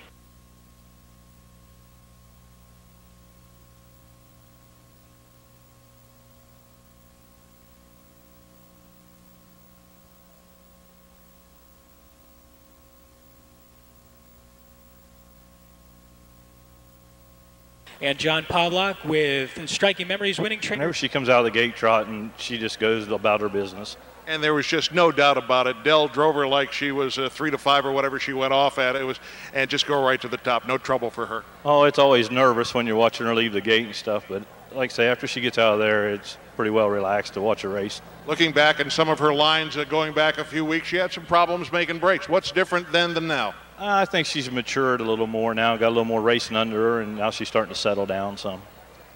And John Pavlak with Striking Memories winning trainer. Whenever she comes out of the gate trotting, she just goes about her business. And there was just no doubt about it. Dell drove her like she was 3 to 5 or whatever she went off at. It was, and just go right to the top. No trouble for her. Oh, it's always nervous when you're watching her leave the gate and stuff. But like I say, after she gets out of there, it's pretty well relaxed to watch her race. Looking back in some of her lines going back a few weeks, she had some problems making breaks. What's different then than now? I think she's matured a little more now, got a little more racing under her, and now she's starting to settle down some.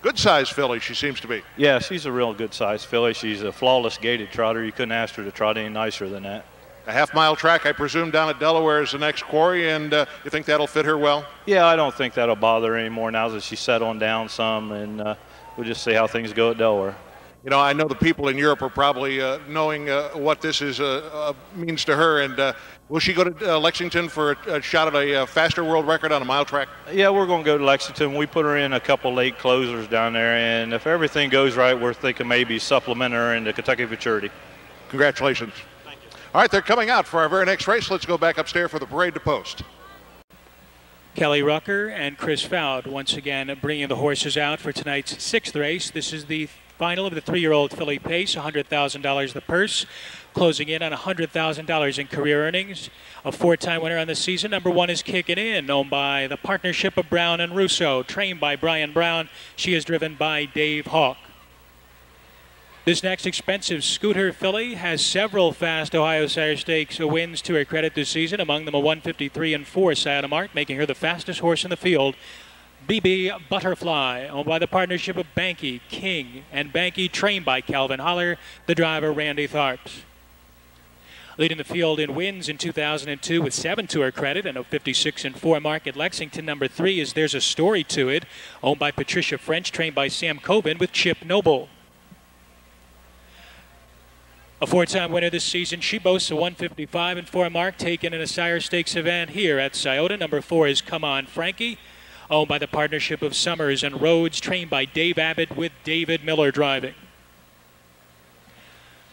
Good size filly she seems to be. Yeah, she's a real good size filly. She's a flawless gaited trotter. You couldn't ask her to trot any nicer than that. A half-mile track, I presume, down at Delaware is the next quarry, and you think that'll fit her well? Yeah, I don't think that'll bother her anymore now that she's settling down some, and we'll just see how things go at Delaware. You know, I know the people in Europe are probably knowing what this is means to her, and will she go to Lexington for a shot at a faster world record on a mile track? Yeah, we're going to go to Lexington. We put her in a couple late closers down there, and if everything goes right, we're thinking maybe supplement her into Kentucky Futurity. Congratulations. Thank you. All right, they're coming out for our very next race. Let's go back upstairs for the parade to post. Kelly Rucker and Chris Fowd once again bringing the horses out for tonight's 6th race. This is the final of the 3-year-old filly pace, $100,000 the purse, closing in on $100,000 in career earnings. A 4-time winner on the season. Number 1 is Kickin' In, owned by the partnership of Brown and Russo, trained by Brian Brown. She is driven by Dave Hawk. This next expensive scooter filly has several fast Ohio Sire Stakes wins to her credit this season, among them a 153-4 Scioto mark, making her the fastest horse in the field. BB Butterfly, owned by the partnership of Banky, King, and Banky, trained by Calvin Holler, the driver Randy Tharps. Leading the field in wins in 2002 with 7 to her credit and a 56-4 mark at Lexington. Number 3 is There's a Story to It, owned by Patricia French, trained by Sam Coben with Chip Noble. A 4-time winner this season, she boasts a 155-4 mark taken in a Sire Stakes event here at Scioto. Number 4 is Come On Frankie, owned by the partnership of Summers and Rhodes, trained by Dave Abbott with David Miller driving.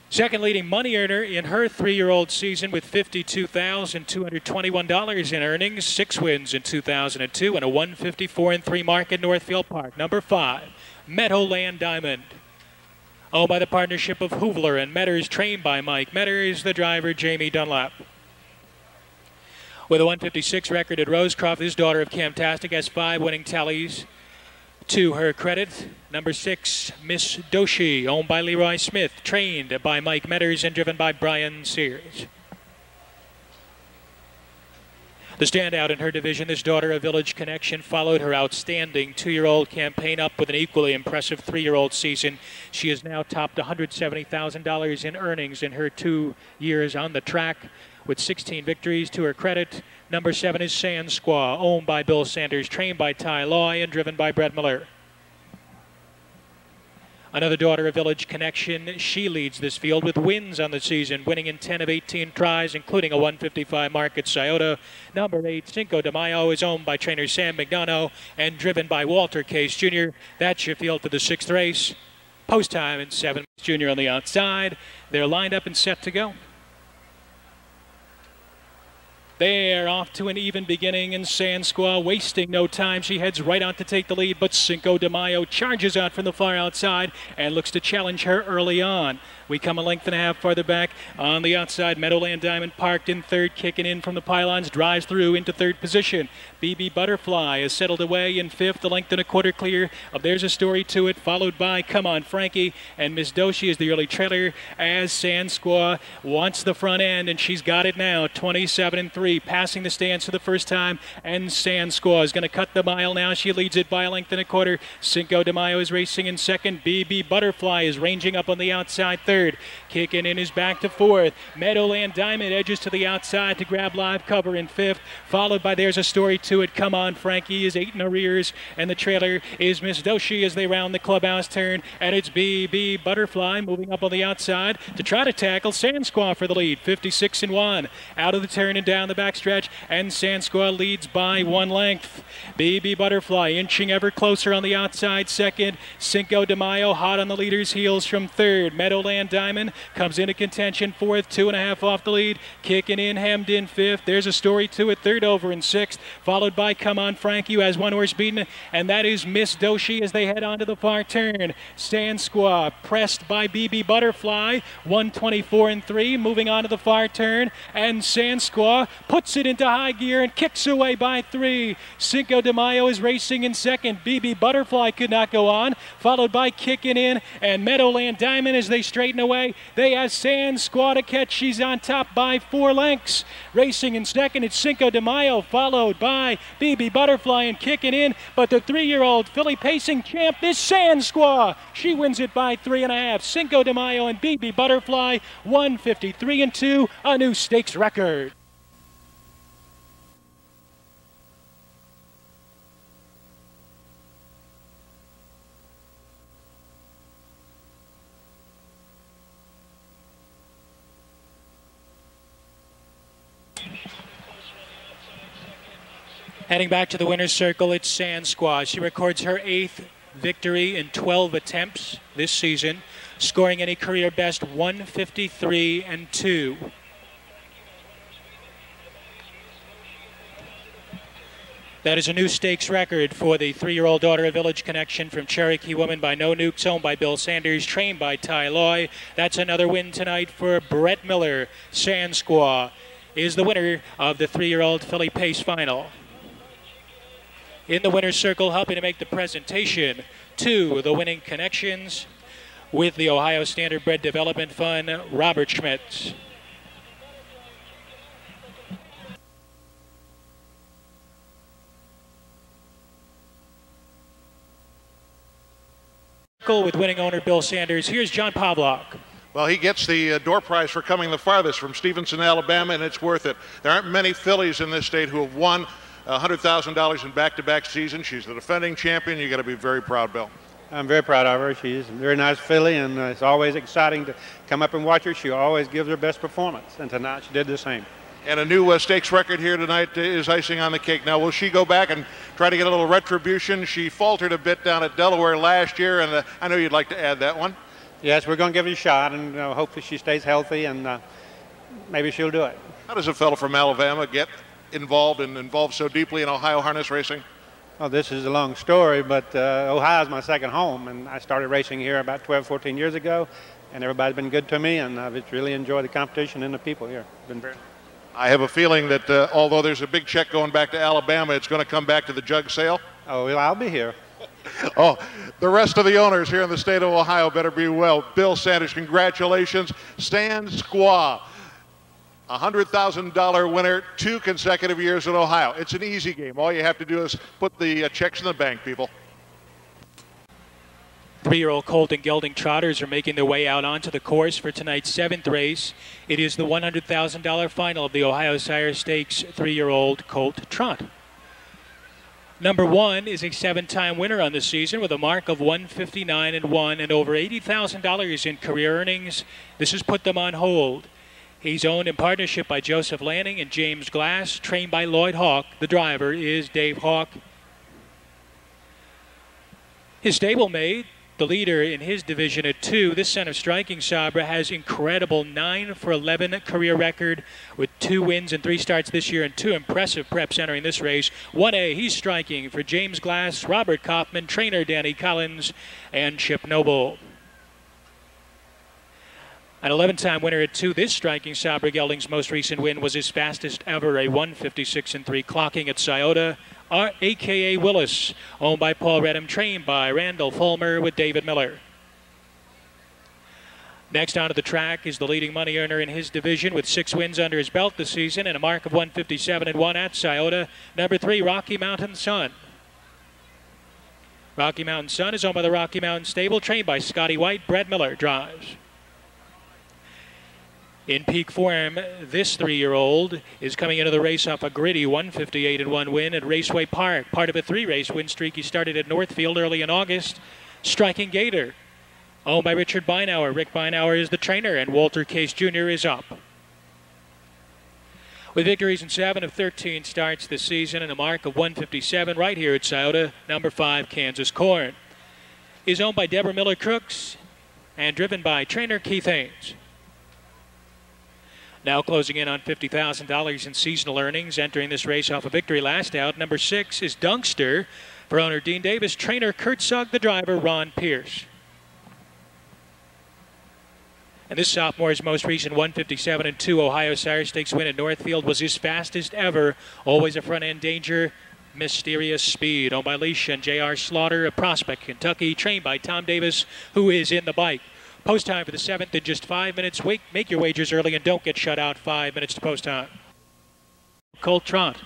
Second leading money earner in her 3-year-old season with $52,221 in earnings, 6 wins in 2002 and a 154-3 mark at Northfield Park. Number 5, Meadowland Diamond, owned by the partnership of Hoovler and Metters, trained by Mike Metters, the driver Jamie Dunlap. With a 156 record at Rosecroft, this daughter of Camtastic has 5 winning tallies to her credit. Number 6, Miss Doshi, owned by Leroy Smith, trained by Mike Metters and driven by Brian Sears. The standout in her division, this daughter of Village Connection, followed her outstanding 2-year-old campaign up with an equally impressive 3-year-old season. She has now topped $170,000 in earnings in her 2 years on the track, with 16 victories to her credit. Number 7 is Sand Squaw, owned by Bill Sanders, trained by Ty Loy and driven by Brett Miller. Another daughter of Village Connection, she leads this field with wins on the season, winning in 10 of 18 tries, including a 155 mark at Scioto. Number 8, Cinco de Mayo, is owned by trainer Sam McDonough and driven by Walter Case Jr. That's your field for the 6th race. Post time in 7. Jr. on the outside. They're lined up and set to go. They're off to an even beginning, and Sand Squaw wasting no time. She heads right out to take the lead, but Cinco de Mayo charges out from the far outside and looks to challenge her early on. We come a length and a half farther back on the outside. Meadowland Diamond parked in third, kicking in from the pylons, drives through into third position. BB Butterfly is settled away in fifth, a length and a quarter clear of There's a Story to It, followed by Come On Frankie, and Miss Doshi is the early trailer as Sand Squaw wants the front end, and she's got it now, 27-3, passing the stands for the first time, and Sand Squaw is going to cut the mile now. She leads it by a length and a quarter. Cinco de Mayo is racing in second. BB Butterfly is ranging up on the outside third. Kicking in is back to fourth. Meadowland Diamond edges to the outside to grab live cover in fifth, followed by There's a Story to It. Come On Frankie is 8 in arrears, and the trailer is Miss Doshi as they round the clubhouse turn, and it's BB Butterfly moving up on the outside to try to tackle Sand Squaw for the lead. 56-1 out of the turn and down the backstretch, and Sand Squaw leads by 1 length. BB Butterfly inching ever closer on the outside second. Cinco de Mayo hot on the leader's heels from third. Meadowland Diamond comes into contention fourth, 2.5 off the lead. Kicking in, hemmed in fifth. There's a Story to It, third over in sixth, followed by Come On Frankie, who has 1 horse beaten, and that is Miss Doshi as they head onto the far turn. Sand Squaw pressed by BB Butterfly, 124-3, moving on to the far turn, and Sand Squaw puts it into high gear and kicks away by 3. Cinco de Mayo is racing in second. BB Butterfly could not go on, followed by Kicking In, and Meadowland Diamond as they straighten away. They have Sand Squaw to catch. She's on top by 4 lengths. Racing in second, it's Cinco de Mayo, followed by BB Butterfly and Kicking In, but the 3-year-old filly pacing champ is Sand Squaw. She wins it by 3.5. Cinco de Mayo and BB Butterfly, 153-2, a new stakes record. Heading back to the winner's circle, it's Sand Squaw. She records her 8th victory in 12 attempts this season, scoring any career best 153-2. That is a new stakes record for the 3-year-old daughter of Village Connection from Cherokee Woman by No Nukes, owned by Bill Sanders, trained by Ty Loy. That's another win tonight for Brett Miller. Sand Squaw is the winner of the 3-year-old filly pace final. In the winner's circle, helping to make the presentation to the winning connections with the Ohio Standardbred Development Fund, Robert Schmidt. With winning owner Bill Sanders, here's John Pavlok. Well, he gets the door prize for coming the farthest from Stevenson, Alabama, and it's worth it. There aren't many fillies in this state who have won $100,000 in back-to-back seasons. She's the defending champion. You got to be very proud, Bill. I'm very proud of her. She's a very nice filly, and it's always exciting to come up and watch her. She always gives her best performance, and tonight she did the same. And a new stakes record here tonight is icing on the cake. Now, will she go back and try to get a little retribution? She faltered a bit down at Delaware last year, and I know you'd like to add that one. Yes, we're going to give it a shot, and hopefully she stays healthy, and maybe she'll do it. How does a fellow from Alabama get involved so deeply in Ohio harness racing? Well, this is a long story, but Ohio's my second home, and I started racing here about 12, 14 years ago, and everybody's been good to me, and I've really enjoyed the competition and the people here. It's been very. I have a feeling that although there's a big check going back to Alabama, it's going to come back to the jug sale. Oh, well, I'll be here. Oh, the rest of the owners here in the state of Ohio better be well. Bill Sanders, congratulations. Sand Squaw, $100,000 winner, 2 consecutive years in Ohio. It's an easy game. All you have to do is put the checks in the bank, people. 3-year-old colt and gelding trotters are making their way out onto the course for tonight's 7th race. It is the $100,000 final of the Ohio Sire Stakes 3-year-old colt trot. Number 1 is a 7-time winner on the season with a mark of 159-1 and over $80,000 in career earnings. This has put them on hold. He's owned in partnership by Joseph Lanning and James Glass, trained by Lloyd Hawk. The driver is Dave Hawk. His stablemate the leader in his division at 2. This son of Striking Sabra has incredible 9 for 11 career record with 2 wins and 3 starts this year and 2 impressive preps entering this race. 1A, he's striking for James Glass, Robert Kaufman, trainer Danny Collins, and Chip Noble. An 11-time winner at 2, this Striking Sabra gelding's most recent win was his fastest ever, a 1:56.3 clocking at Scioto. A.K.A. Willis, owned by Paul Redham, trained by Randall Fulmer with David Miller. Next onto the track is the leading money earner in his division with 6 wins under his belt this season and a mark of 157-1 at Scioto. Number 3, Rocky Mountain Sun. Rocky Mountain Sun is owned by the Rocky Mountain Stable, trained by Scotty White. Brett Miller drives. In peak form, this 3-year-old is coming into the race off a gritty 158-1 win at Raceway Park, part of a 3-race win streak he started at Northfield early in August. Striking Gator, owned by Richard Beinauer. Rick Beinauer is the trainer, and Walter Case Jr. is up. With victories in 7 of 13 starts this season and a mark of 157 right here at Scioto, number 5, Kansas Corn, is owned by Deborah Miller Crooks and driven by trainer Keith Haynes. Now closing in on $50,000 in seasonal earnings, entering this race off a victory last out. Number 6 is Dunkster for owner Dean Davis, trainer Kurt Sugg, the driver Ron Pierce. And this sophomore's most recent 157-2 Ohio Sire Stakes win at Northfield was his fastest ever. Always a front-end danger. Mysterious Speed, owned by Leisha and J.R. Slaughter of Prospect, Kentucky, trained by Tom Davis, who is in the bike. Post time for the 7th in just 5 minutes. Make your wagers early and don't get shut out. 5 minutes to post time. Colt Trot.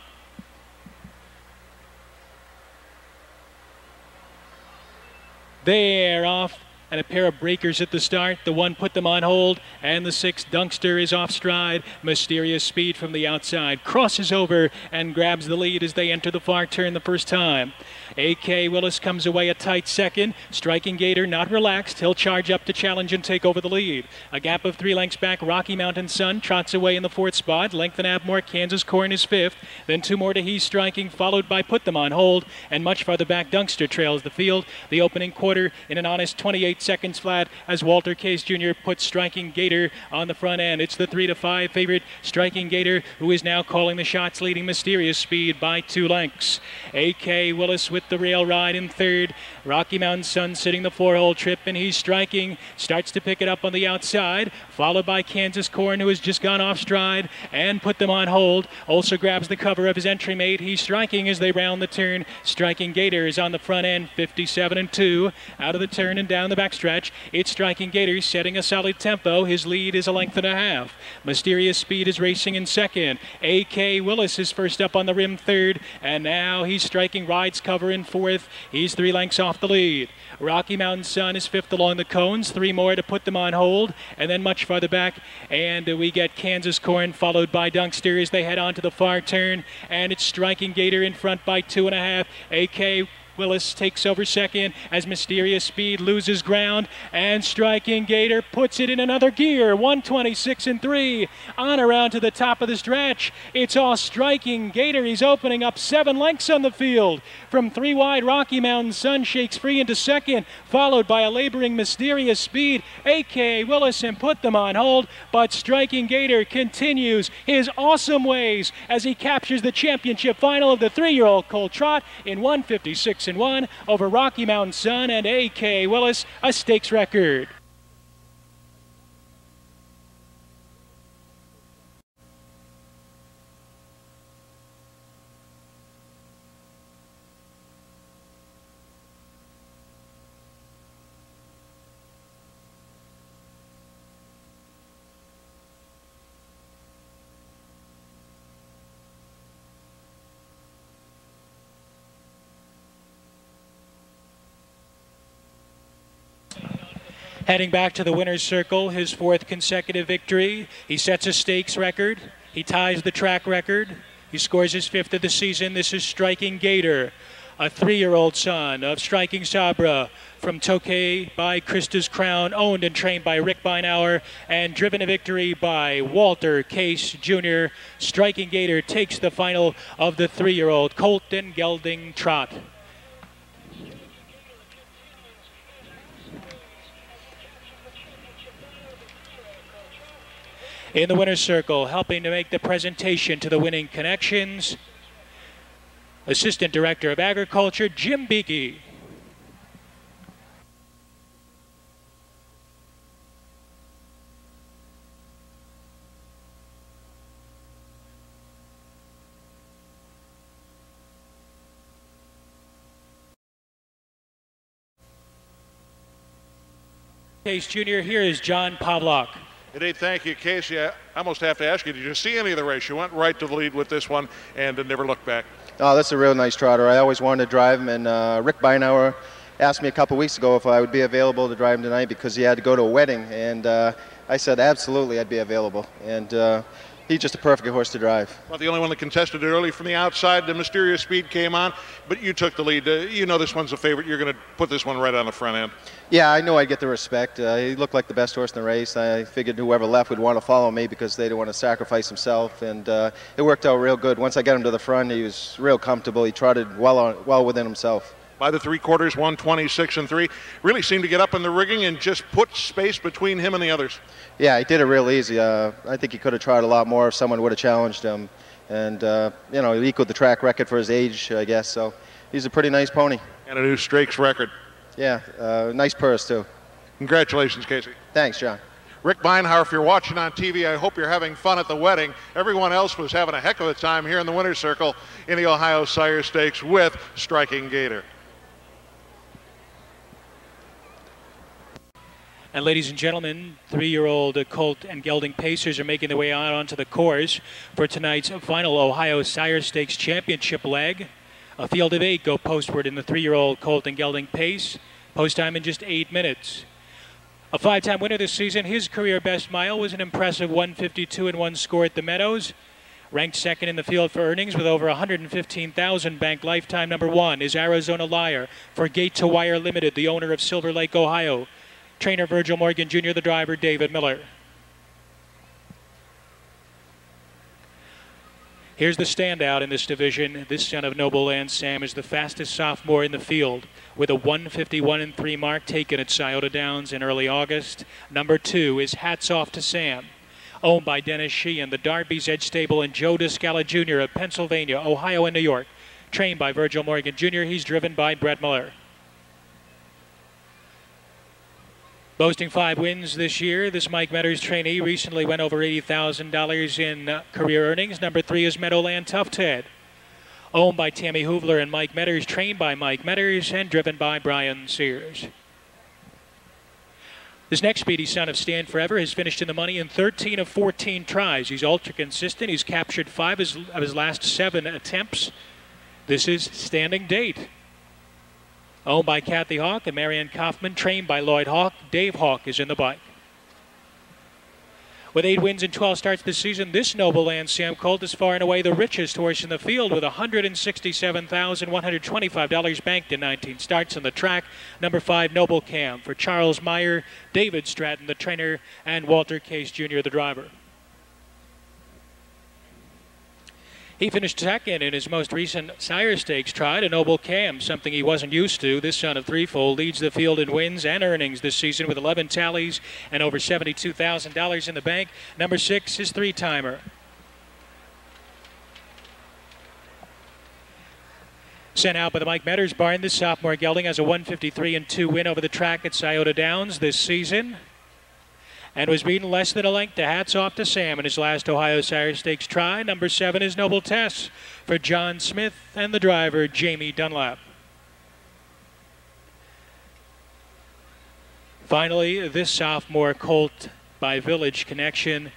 They're off. And a pair of breakers at the start. The 1 put them on hold, and the 6 Dunkster is off stride. Mysterious Speed from the outside crosses over and grabs the lead as they enter the far turn the first time. A.K. Willis comes away a tight second. Striking Gator not relaxed. He'll charge up to challenge and take over the lead. A gap of 3 lengths back, Rocky Mountain Sun trots away in the 4th spot. Length and a half more, Kansas Corn is 5th. Then 2 more to He's Striking, followed by Put Them on Hold. And much farther back, Dunkster trails the field. The opening quarter in an honest 28 seconds flat as Walter Case Jr. puts Striking Gator on the front end. It's the 3-5 favorite, Striking Gator, who is now calling the shots, leading Mysterious Speed by 2 lengths. A.K. Willis with the rail ride in 3rd. Rocky Mountain Sun sitting the 4-hole trip, and He's Striking starts to pick it up on the outside, followed by Kansas Corn, who has just gone off stride and Put Them on Hold. Also grabs the cover of his entry mate, He's Striking, as they round the turn. Striking Gator is on the front end, 57-2. Out of the turn and down the backstretch, it's Striking Gator setting a solid tempo. His lead is a length and a half. Mysterious Speed is racing in 2nd. A.K. Willis is first up on the rim, 3rd, and now He's Striking rides cover in 4th. He's 3 lengths off the lead. Rocky Mountain Sun is 5th along the cones. 3 more to Put Them on Hold, and then much farther back, and we get Kansas Corn followed by Dunkster as they head on to the far turn, and it's Striking Gator in front by 2.5. A.K. Willis takes over 2nd as Mysterious Speed loses ground, and Striking Gator puts it in another gear. 126-3 on around to the top of the stretch. It's all Striking Gator. He's opening up 7 lengths on the field. From 3 wide, Rocky Mountain Sun shakes free into 2nd, followed by a laboring Mysterious Speed. A.K. Willis and Put Them on Hold, but Striking Gator continues his awesome ways as he captures the championship final of the 3-year-old Colt Trot in 156-1 over Rocky Mountain Sun and A.K. Willis, a stakes record. Heading back to the winner's circle, his 4th consecutive victory. He sets a stakes record. He ties the track record. He scores his 5th of the season. This is Striking Gator, a 3-year-old son of Striking Sabra from Tokay by Krista's Crown, owned and trained by Rick Beinauer and driven to victory by Walter Case Jr. Striking Gator takes the final of the 3-year-old Colt and Gelding Trot. In the winner's circle, helping to make the presentation to the winning connections, Assistant Director of Agriculture, Jim Beakey. Case Jr., here is John Pavlak. Hey, thank you, Casey. I almost have to ask you, did you see any of the race? You went right to the lead with this one and never looked back. Oh, that's a real nice trotter. I always wanted to drive him, and Rick Beinauer asked me a couple weeks ago if I would be available to drive him tonight because he had to go to a wedding, and I said absolutely I'd be available. And he's just a perfect horse to drive. Well, the only one that contested it early from the outside, the Mysterious Speed came on, but you took the lead. You know this one's a favorite. You're going to put this one right on the front end. Yeah, I knew I'd get the respect. He looked like the best horse in the race. I figured whoever left would want to follow me because they didn't want to sacrifice himself, and it worked out real good. Once I got him to the front, he was real comfortable. He trotted well within himself. By the 3/4, 126-3. Really seemed to get up in the rigging and just put space between him and the others. Yeah, he did it real easy. I think he could have tried a lot more if someone would have challenged him. And, you know, he equaled the track record for his age, I guess. So he's a pretty nice pony. And a new Strakes record. Yeah, nice purse, too. Congratulations, Casey. Thanks, John. Rick Beinauer, if you're watching on TV, I hope you're having fun at the wedding. Everyone else was having a heck of a time here in the winner's circle in the Ohio Sire Stakes with Striking Gator. And ladies and gentlemen, 3-year-old Colt and Gelding Pacers are making their way out onto the course for tonight's final Ohio Sire Stakes Championship leg. A field of 8 go postward in the 3-year-old Colt and Gelding Pace. Post time in just 8 minutes. A 5-time winner this season, his career best mile was an impressive 152 and 1 score at the Meadows. Ranked second in the field for earnings with over 115,000 banked lifetime. Number 1 is Arizona Liar for Gate to Wire Limited, the owner of Silver Lake, Ohio. Trainer Virgil Morgan Jr., the driver David Miller. Here's the standout in this division. This son of Noble Land Sam is the fastest sophomore in the field with a 151-3 mark taken at Scioto Downs in early August. Number 2 is Hats Off to Sam, owned by Dennis Sheehan, the Darby's Edge Stable, and Joe Descala Jr. of Pennsylvania, Ohio, and New York. Trained by Virgil Morgan Jr., he's driven by Brett Miller. Boasting 5 wins this year, this Mike Metters trainee recently went over $80,000 in career earnings. Number 3 is Meadowland Tough Ted, owned by Tammy Hoovler and Mike Metters, trained by Mike Metters, and driven by Brian Sears. This next speedy son of Stand Forever has finished in the money in 13 of 14 tries. He's ultra consistent. He's captured 5 of his last 7 attempts. This is Standing Date, owned by Kathy Hawk and Marianne Kaufman, trained by Lloyd Hawk. Dave Hawk is in the bike. With 8 wins and 12 starts this season, this Noble Land Sam Colt is far and away the richest horse in the field with $167,125 banked in 19 starts on the track. Number 5, Noble Cam for Charles Meyer, David Stratton, the trainer, and Walter Case Jr., the driver. He finished second in his most recent Sire Stakes try to Noble Cam, something he wasn't used to. This son of Threefold leads the field in wins and earnings this season with 11 tallies and over $72,000 in the bank. Number 6 is 3-timer. Sent out by the Mike Metters barn, this sophomore gelding has a 153-2 win over the track at Scioto Downs this season, and was beaten less than a length to Hats Off to Sam in his last Ohio Sire Stakes try. Number 7 is Noble Tess for John Smith and the driver Jamie Dunlap. Finally, this sophomore colt by Village Connection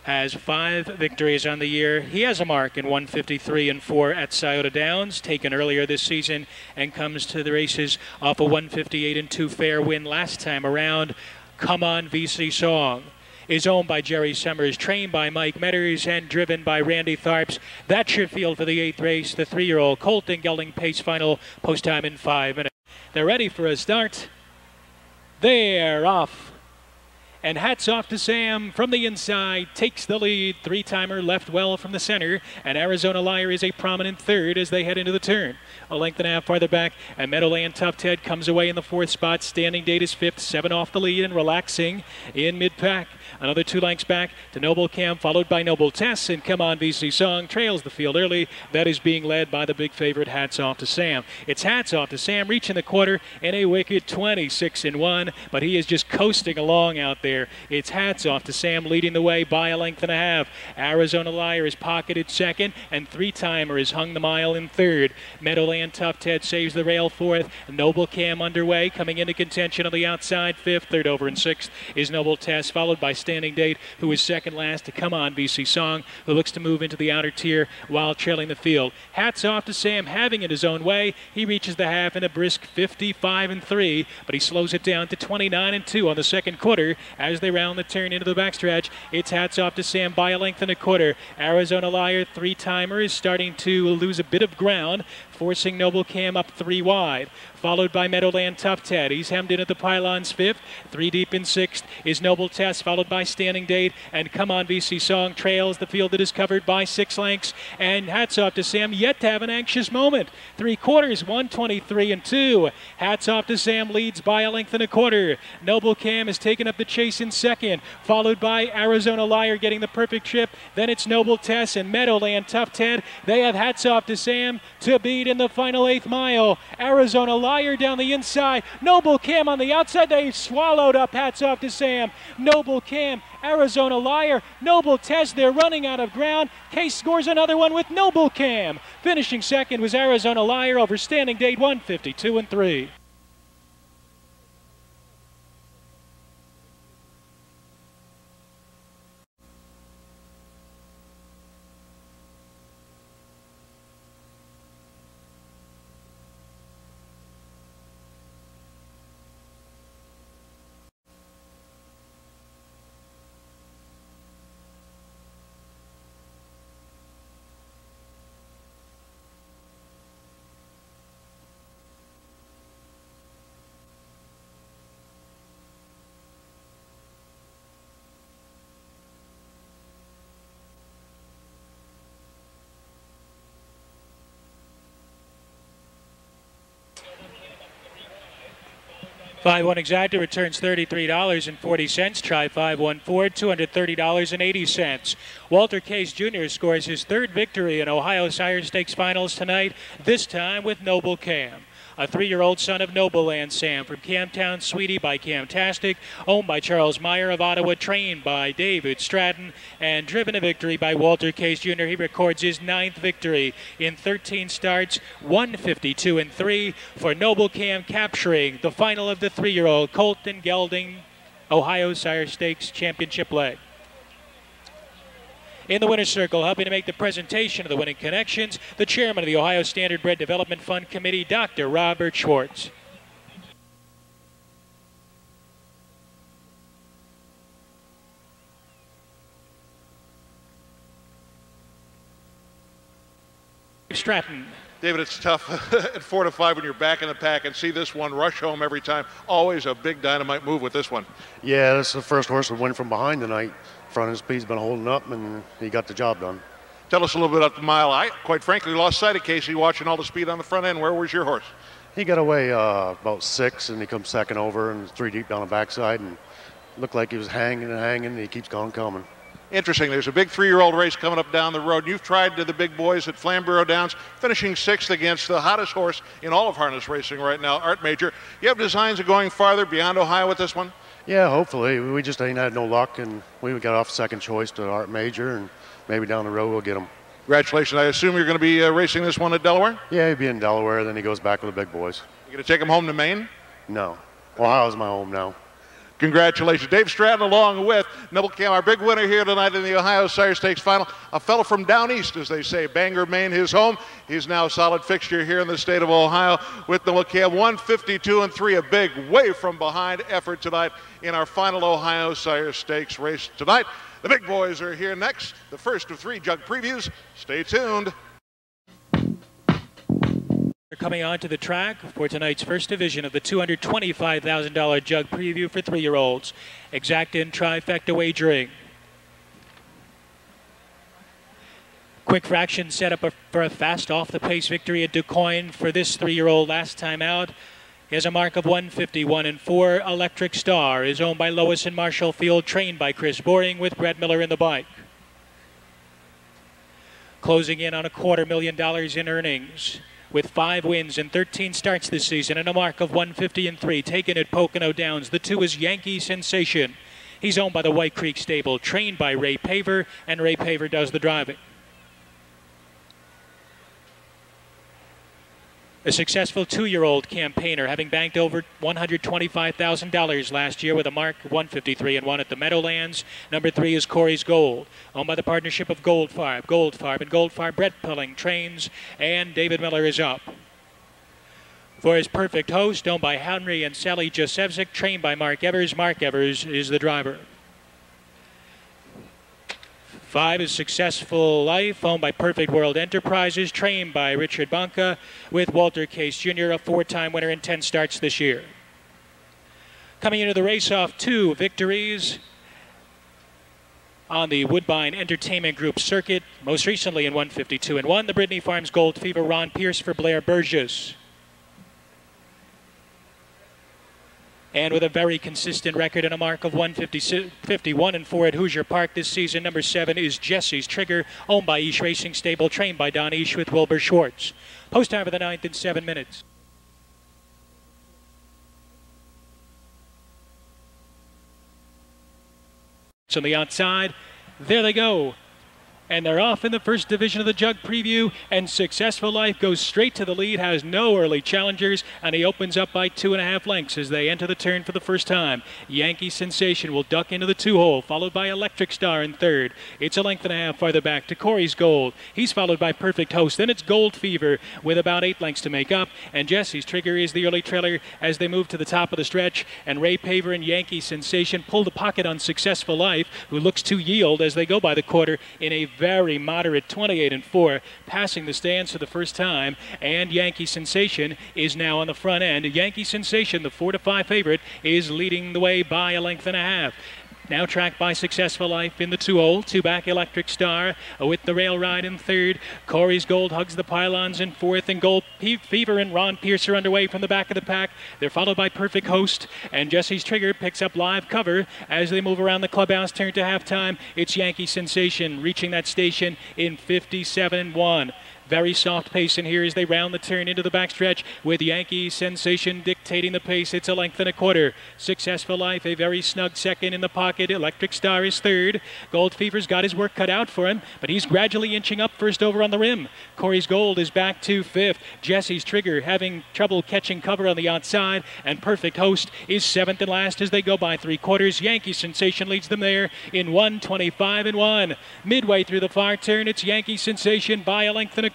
has 5 victories on the year. He has a mark in 153-4 at Scioto Downs, taken earlier this season, and comes to the races off a 158-2 fair win last time around. Come On VC Song is owned by Jerry Summers, trained by Mike Metters, and driven by Randy Tharps. That's your field for the 8th race, the 3-year-old Colt and Gelding Pace final, post time in 5 minutes. They're ready for a start. They're off. And hats off to Sam from the inside, takes the lead. Three-timer left well from the center, and Arizona Liar is a prominent third as they head into the turn. A length and a half farther back, and Meadowland Tough Ted comes away in the fourth spot. Standing Date is fifth, 7 off the lead and relaxing in mid-pack. Another 2 lengths back to Noble Cam, followed by Noble Tess, and Come On VC Song trails the field early. That is being led by the big favorite, Hats Off to Sam. It's Hats Off to Sam reaching the quarter in a wicked 26-1, but he is just coasting along out there. It's Hats Off to Sam leading the way by a length and a half. Arizona Liar is pocketed second, and Three-Timer is hung the mile in third. Meadowland Tough Ted saves the rail fourth. Noble Cam underway, coming into contention on the outside fifth. Third over and sixth is Noble Tess, followed by Standing Date, who is second last to Come On VC Song, who looks to move into the outer tier while trailing the field. Hats off to Sam, having it his own way. He reaches the half in a brisk 55-3, but he slows it down to 29-2 on the second quarter as they round the turn into the backstretch. It's Hats Off to Sam by a length and a quarter. Arizona Liar, Three-Timer, is starting to lose a bit of ground, forcing Noble Cam up 3 wide. Followed by Meadowland Tough Ted. He's hemmed in at the pylons fifth. 3 deep in sixth is Noble Tess, followed by Standing Date, and Come On VC Song trails the field that is covered by 6 lengths. And Hats Off to Sam, yet to have an anxious moment. 3 quarters, 123-2. Hats Off to Sam leads by a length and a quarter. Noble Cam has taken up the chase in second, followed by Arizona Liar getting the perfect trip. Then it's Noble Tess and Meadowland Tough Ted. They have Hats Off to Sam to beat in the final 8th mile. Arizona Liar down the inside. Noble Cam on the outside. They swallowed up Hats Off to Sam. Noble Cam, Arizona Liar, Noble Tess. They're running out of ground. Case scores another one with Noble Cam. Finishing second was Arizona Liar over Standing Date, 152-3. $5-1 exacta returns $33.40. Try 5-1 Ford, $230.80. Walter Case Jr. scores his 3rd victory in Ohio Sire Stakes Finals tonight, this time with Noble Cam. A 3-year-old son of Noble Land Sam from Camtown Sweetie by Camtastic, owned by Charles Meyer of Ottawa, trained by David Stratton, and driven to victory by Walter Case Jr. He records his 9th victory in 13 starts, 152-3 for Noble Cam, capturing the final of the 3-year-old Colton Gelding Ohio Sire Stakes Championship leg. In the winner's circle, helping to make the presentation of the winning connections, the chairman of the Ohio Standardbred Development Fund Committee, Dr. Robert Schwartz. Stratton. David, it's tough at 4 to 5 when you're back in the pack and see this one rush home every time. Always a big dynamite move with this one. Yeah, this is the first horse that went from behind tonight. Front of his speed's been holding up, and he got the job done. Tell us a little bit about the mile. I, quite frankly, lost sight of Casey watching all the speed on the front end. Where was your horse? He got away about 6, and he comes second over and 3 deep down the backside, and looked like he was hanging and hanging, and he keeps going coming. Interesting. There's a big 3-year-old race coming up down the road. You've tried to the big boys at Flamborough Downs, finishing 6th against the hottest horse in all of harness racing right now, Art Major. You have designs of going farther beyond Ohio with this one? Yeah, hopefully. We just ain't had no luck, and we got off second choice to Art Major, and maybe down the road we'll get him. Congratulations. I assume you're going to be racing this one at Delaware? Yeah, he'll be in Delaware, then he goes back with the big boys. You going to take him home to Maine? No. Ohio's my home now. Congratulations. Dave Stratton along with Noble Cam, our big winner here tonight in the Ohio Sire Stakes Final. A fellow from down east, as they say, Bangor, Maine, his home. He's now a solid fixture here in the state of Ohio with Noble Cam, 152-3, a big way from behind effort tonight in our final Ohio Sire Stakes race tonight. The big boys are here next. The first of 3 jug previews. Stay tuned. Coming onto the track for tonight's first division of the $225,000 jug preview for 3-year-olds. Exactin trifecta wagering. Quick Fraction set up for a fast off-the-pace victory at DuQuoin for this 3-year-old last time out. He has a mark of 151-4. Electric Star is owned by Lois and Marshall Field, trained by Chris Boring with Brett Miller in the bike. Closing in on $250,000 in earnings, with 5 wins and 13 starts this season and a mark of 150-3, taken at Pocono Downs. The 2 is Yankee Sensation. He's owned by the White Creek Stable, trained by Ray Paver, and Ray Paver does the driving. A successful 2-year-old campaigner, having banked over $125,000 last year with a mark 153-1 at the Meadowlands. Number 3 is Corey's Gold, owned by the partnership of Goldfarb, and Goldfarb Brett Pilling trains, and David Miller is up. For his Perfect Host, owned by Henry and Sally Josevsik, trained by Mark Evers. Mark Evers is the driver. 5 is Successful Life, owned by Perfect World Enterprises, trained by Richard Banca, with Walter Case Jr., a 4-time winner in 10 starts this year. Coming into the race off 2 victories on the Woodbine Entertainment Group circuit, most recently in 152-1, the Brittany Farms Gold Fever, Ron Pierce for Blair Burgess. And with a very consistent record and a mark of 151-4 at Hoosier Park this season, number 7 is Jesse's Trigger, owned by East Racing Stable, trained by Don East with Wilbur Schwartz. Post time for the 9th in 7 minutes. So on the outside, there they go. And they're off in the first division of the jug preview, and Successful Life goes straight to the lead, has no early challengers, and he opens up by 2.5 lengths as they enter the turn for the first time. Yankee Sensation will duck into the 2-hole, followed by Electric Star in 3rd. It's 1.5 lengths farther back to Corey's Gold. He's followed by Perfect Host. Then it's Gold Fever with about 8 lengths to make up, and Jesse's Trigger is the early trailer as they move to the top of the stretch, and Ray Paver and Yankee Sensation pull the pocket on Successful Life, who looks to yield as they go by the quarter in a very moderate 28-4, passing the stands for the first time, and Yankee Sensation is now on the front end. Yankee Sensation, the 4-5 favorite, is leading the way by 1.5 lengths. Now tracked by Successful Life in the 2-hole. 2 back Electric Star with the rail ride in 3rd. Corey's Gold hugs the pylons in 4th, and Gold Fever and Ron Pierce are underway from the back of the pack. They're followed by Perfect Host, and Jesse's Trigger picks up live cover as they move around the clubhouse turn to halftime. It's Yankee Sensation reaching that station in 57-1. Very soft pace in here as they round the turn into the backstretch, with Yankee Sensation dictating the pace. It's 1.25 lengths. Successful Life, a very snug 2nd in the pocket. Electric Star is 3rd. Gold Fever's got his work cut out for him, but he's gradually inching up first over on the rim. Corey's Gold is back to 5th. Jesse's Trigger having trouble catching cover on the outside, and Perfect Host is 7th and last as they go by 3/4. Yankee Sensation leads them there in 125-1. Midway through the far turn, it's Yankee Sensation by 1.25 lengths.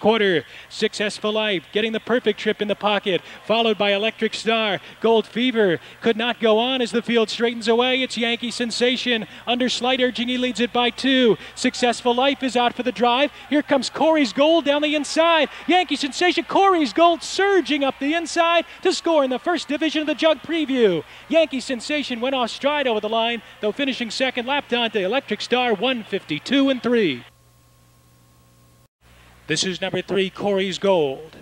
Successful Life getting the perfect trip in the pocket, followed by Electric Star. Gold Fever could not go on as the field straightens away. It's Yankee Sensation under slight urging. He leads it by 2. Successful Life is out for the drive. Here comes Corey's Gold down the inside. Yankee Sensation, Corey's Gold surging up the inside to score in the first division of the jug preview. Yankee Sensation went off stride over the line, though finishing 2nd, lapped onto Electric Star 152-3. This is number 3, Corey's Gold,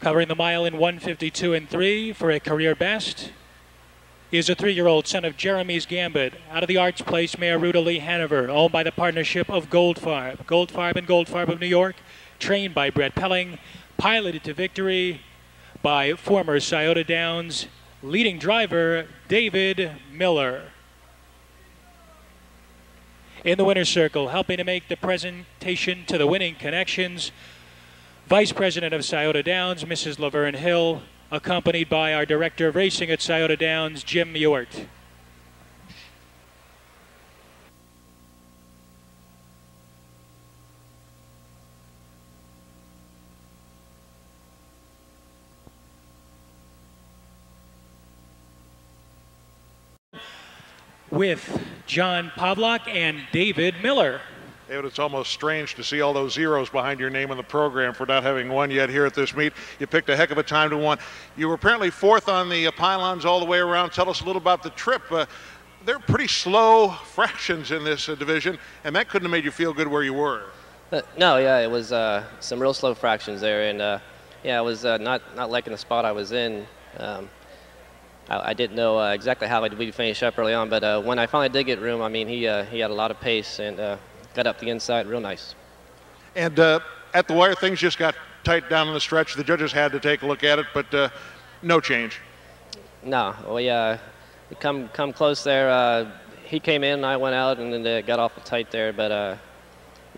covering the mile in 152-3 for a career best. He is a 3-year-old son of Jeremy's Gambit, out of the Arts Place Mayor Ruta Lee Hanover, owned by the partnership of Goldfarb and Goldfarb of New York, trained by Brett Pelling, piloted to victory by former Scioto Downs leading driver David Miller. In the winner's circle, helping to make the presentation to the winning connections, Vice President of Scioto Downs, Mrs. Laverne Hill, accompanied by our Director of Racing at Scioto Downs, Jim Ewart. With John Pavlak and David Miller. David, it's almost strange to see all those zeros behind your name in the program for not having won yet here at this meet. You picked a heck of a time to win. You were apparently fourth on the pylons all the way around. Tell us a little about the trip. They're pretty slow fractions in this division, and that couldn't have made you feel good where you were. No, yeah, it was some real slow fractions there, and yeah, I was not liking the spot I was in. I didn't know exactly how we'd finish up early on, but when I finally did get room, I mean, he had a lot of pace and got up the inside real nice. And at the wire, things just got tight down in the stretch. The judges had to take a look at it, but no change. No, well, yeah, come close there. He came in, I went out, and then it got awful tight there, but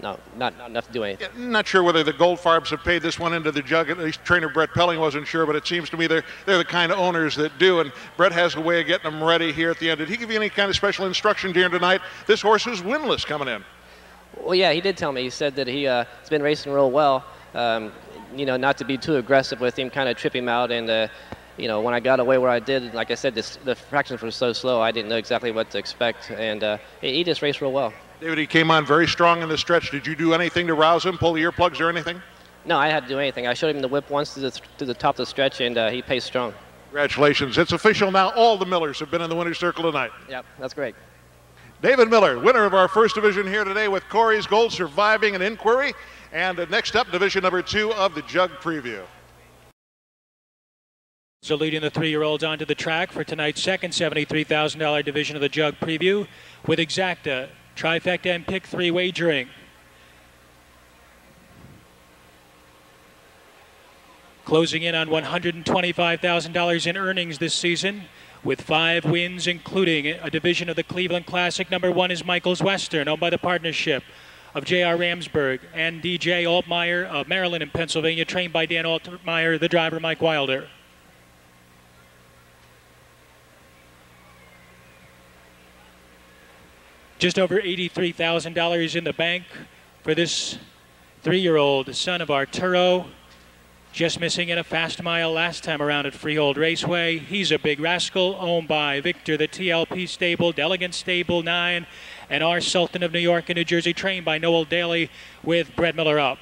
no, not enough to do anything. Yeah, not sure whether the Goldfarbs have paid this one into the jug. At least trainer Brett Pelling wasn't sure, but it seems to me they're the kind of owners that do, and Brett has a way of getting them ready here at the end. Did he give you any kind of special instruction during tonight? This horse is winless coming in. Well, yeah, he did tell me. He said that he's been racing real well. You know, not to be too aggressive with him, kind of trip him out. And, you know, when I got away where I did, like I said, the fractions were so slow, I didn't know exactly what to expect. And he just raced real well. David, he came on very strong in the stretch. Did you do anything to rouse him, pull the earplugs or anything? No, I had to do anything. I showed him the whip once to the top of the stretch, and he paced strong. Congratulations. It's official now. All the Millers have been in the winner's circle tonight. Yep, that's great. David Miller, winner of our first division here today with Corey's Gold, surviving an inquiry. And next up, division number 2 of the Jug Preview. So leading the 3-year-olds onto the track for tonight's second $73,000 division of the Jug Preview with Exacta, Trifecta, and Pick 3 wagering. Closing in on $125,000 in earnings this season with 5 wins, including a division of the Cleveland Classic. Number 1 is Michael's Western, owned by the partnership of J.R. Ramsburg and D.J. Altmeyer of Maryland and Pennsylvania, trained by Dan Altmeyer, the driver Mike Wilder. Just over $83,000 in the bank for this 3-year-old son of Arturo. Just missing in a fast mile last time around at Freehold Raceway. He's a Big Rascal, owned by Victor, the TLP stable, Delegate Stable 9, and our Sultan of New York and New Jersey, trained by Noel Daly with Brett Miller up.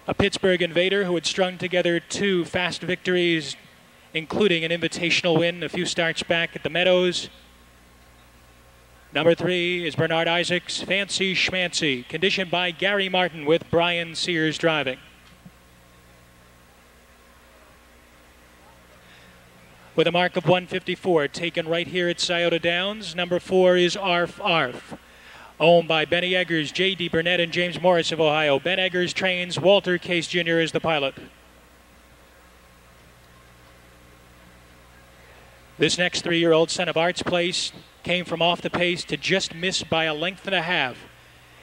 A Pittsburgh Invader who had strung together 2 fast victories, including an invitational win a few starts back at the Meadows. Number 3 is Bernard Isaacs, Fancy Schmancy, conditioned by Gary Martin with Brian Sears driving. With a mark of 154, taken right here at Scioto Downs. Number 4 is Arf Arf, owned by Benny Eggers, J.D. Burnett, and James Morris of Ohio. Ben Eggers trains, Walter Case Jr. is the pilot. This next 3-year-old son of Arts Place came from off the pace to just miss by a length and a half